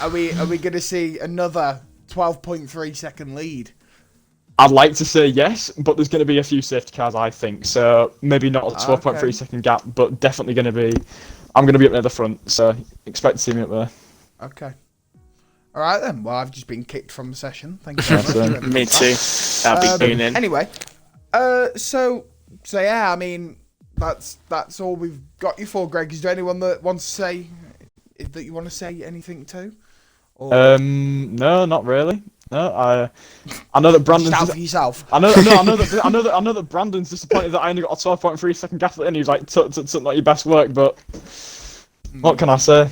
I mean, are we gonna see another 12.3 second lead? I'd like to say yes, but there's going to be a few safety cars, I think. So maybe not a 12.3 second gap, but definitely going to be. I'm going to be up near the front, so expect to see me up there. Okay. All right then. Well, I've just been kicked from the session. Thank you very much. Me too. I'll be tuning in. Anyway, so yeah, I mean, that's all we've got you for, Greg. Is there anyone that wants to say that you want to say anything to? Or... No, not really. No, I know that Brandon's. Shout for yourself. I know that Brandon's disappointed that I only got a 12.3 second gap and he's like, took not your best work, but what can I say?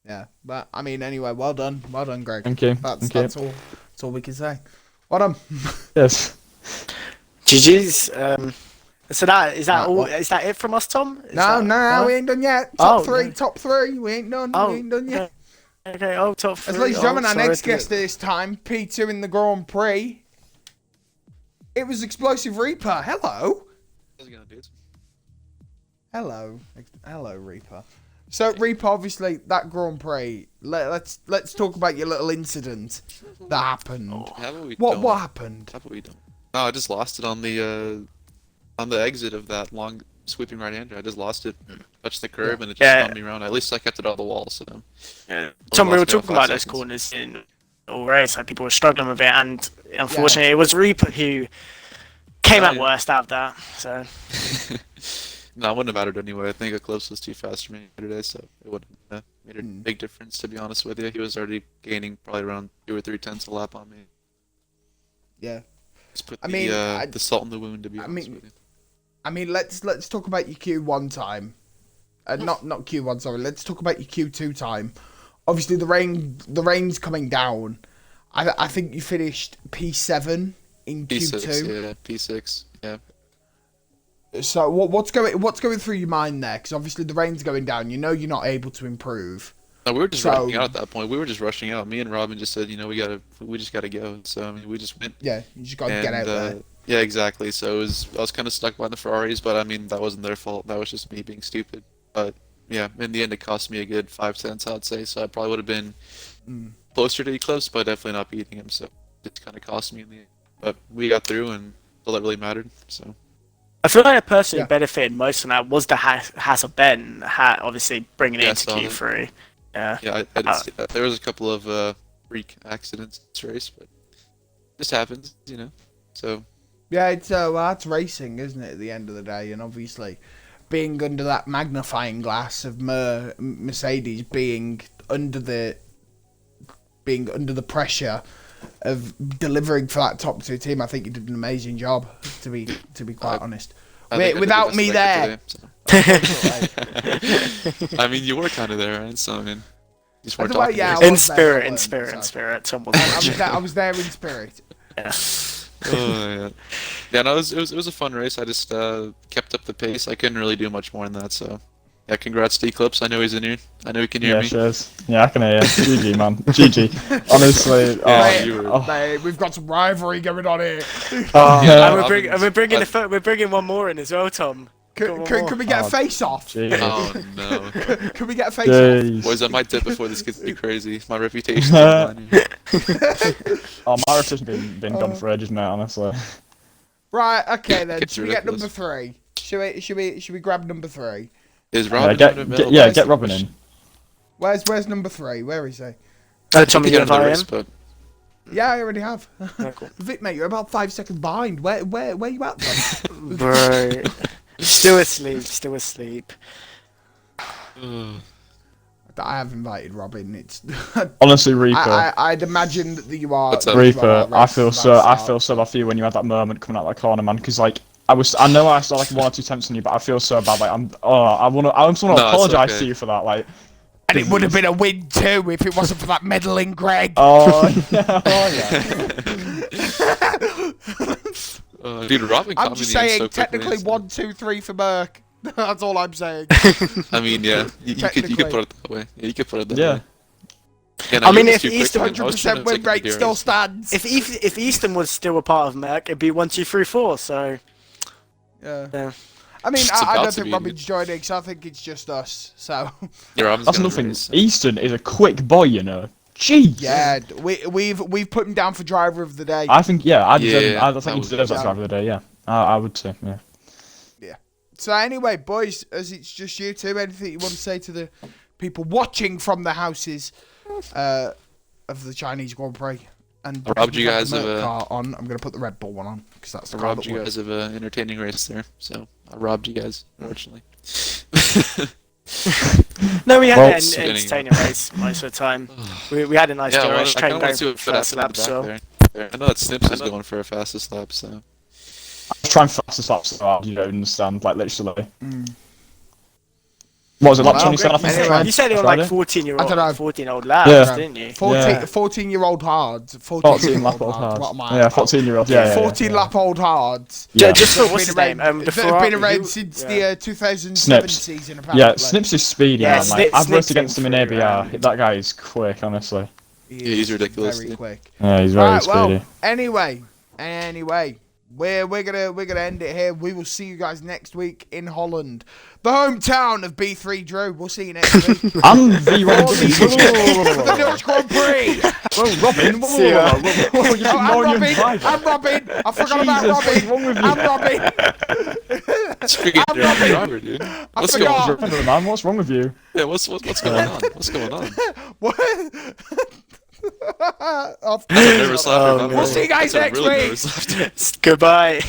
Yeah, but I mean, anyway, well done, Greg. Thank you. That's all. That's all we can say. Well done. Yes. GG's. So is that it from us, Tom? No, we ain't done yet. Top three. We ain't done. We ain't done yet. Okay, top 3. Ladies and gentlemen, our next guest this time, P2 in the Grand Prix. It was Explosive Reaper. Hello. How's it going, dudes? Hello, Reaper. So, Reaper, obviously, that Grand Prix. Let's talk about your little incident that happened. What happened? How about we don't? No, I just lost it on the exit of that long sweeping right-hander. I just lost it, touched the curb, and it just spun me around. At least I kept it on the wall, so then... Yeah. Tom, we were talking about those corners in all race, like people were struggling with it, and unfortunately it was Reaper who came out worst out of that, so... No, it wouldn't have mattered anyway. I think Eclipse was too fast for me today, so it wouldn't have made a big difference, to be honest with you. He was already gaining probably around 2 or 3 tenths a lap on me. Yeah. Just put the salt in the wound, to be honest with you. I mean, let's talk about your Q1 time. Not Q1, sorry. Let's talk about your Q2 time. Obviously, the rain's coming down. I think you finished P7 in P6, Q2. yeah, P6, yeah. So what's going through your mind there? Because obviously the rain's going down. You know you're not able to improve. No, we were just rushing out at that point. We were just rushing out. Me and Robin just said, we just gotta go. So I mean, we just went. Yeah, you just gotta get out there. Yeah, exactly. So I was kind of stuck by the Ferraris, but I mean that wasn't their fault. That was just me being stupid. But yeah, in the end, it cost me a good 5 cents, I'd say. So I probably would have been closer to Eclipse, but definitely not beating him. So it kind of cost me in the end. But we got through, and all that really mattered. So. I feel like I personally benefited most from that was the Hassel Ben obviously bringing it into Q3. Yeah, I did see that. There was a couple of freak accidents in this race, but this happens, So. Yeah, it's racing, isn't it? At the end of the day, and obviously, being under that magnifying glass of Mercedes, being under the pressure of delivering for that top 2 team, I think you did an amazing job. To be quite honest, without me there. Today, so. I mean, you were kind of there, right? So I mean, you just weren't talking. In spirit. I was there in spirit. Yeah. Oh yeah. Yeah, no, it was a fun race. I just kept up the pace. I couldn't really do much more than that, so yeah, congrats to Eclipse. I know he's in here. I know he can hear me. Cheers. Yeah, I can hear you. GG, man. GG. Honestly. Mate, we've got some rivalry going on here. We're bringing one more in as well, Tom. Can we get a face-off? Oh, no. Can we get a face-off? Boys, I might dip before this gets too crazy. My reputation is on here. My reputation's been gone for ages now, honestly. Right, okay then. Should we get number 3? Should we grab number 3? Is Robin in the middle? Get Robin in. Where's number 3? Where is he? Tommy, you invite him? Yeah, I already have. Yeah, cool. Vic, mate, you're about 5 seconds behind. Where you at then? Bro. Still asleep. I have invited Robin. It's honestly, Reaper. I'd imagine that you are. Reaper, I feel so bad for you when you had that moment coming out of that corner, man. Because like I know I saw like 1 or 2 attempts on you, but I feel so bad. Like I just want to apologise to you for that. Like, and it would have been a win too if it wasn't for that meddling Greg. Oh yeah. Dude, Robin. I'm just saying, technically 1, 2, 3 for Merc. That's all I'm saying. I mean, yeah, you could put it that way. Yeah, you could put it that way. Yeah, I mean, if Easton 100% win rate still stands. If Easton was still a part of Merc, it'd be 1, 2, 3, 4. So. Yeah. I mean, I don't think Robin's joining, so I think it's just us. So. Yeah, that's nothing. Easton is a quick boy, you know. Jeez. Yeah, we've put him down for driver of the day. I think I think he deserves that driver of the day. Yeah, I would say. Yeah. Yeah. So anyway, boys, as it's just you two, anything you want to say to the people watching from the houses of the Chinese Grand Prix. And I robbed you guys of a car on. I'm gonna put the Red Bull one on because that's the I car robbed that you won. guys of an entertaining race there. So I robbed you guys, unfortunately. No, we had Well, an entertaining race most of the time. We had a nice Yeah, DRS I train kind of want going to see what first lap, so. I know that Snypz is going for a fastest lap, so. I'm trying fastest laps so hard, you don't understand, like literally. What was it, lap 27? I think anyway, you said it was like 14-year-old laps, Yeah. didn't you? 14-year-old hards. 14 lap old hards. What am I Yeah, about? 14-year-old. Yeah, 14 lap old hards. Yeah. Just for what's Been his name? around, The that have been Ferrari, around since the 2007 Snypz. season, apparently. Yeah, Snypz is speedy, Yeah, man. Like, I've raced Snypz against him in came through, ABR. That guy is quick, honestly. He's ridiculous, Very dude. quick. Yeah, he's very speedy. Well, anyway, we're gonna end it here. We will see you guys next week in Holland, the hometown of B3 Drew. We'll see you next week. And V1 The Dutch Grand Prix. Well, Robin, See ya. I'm Robin. I forgot about Robin. I'm Robin. It's freaking driver, dude. What's going on? Robin, man, what's wrong with you? Yeah, what's going on? What's going on? What? We'll We'll see you guys next week. Goodbye.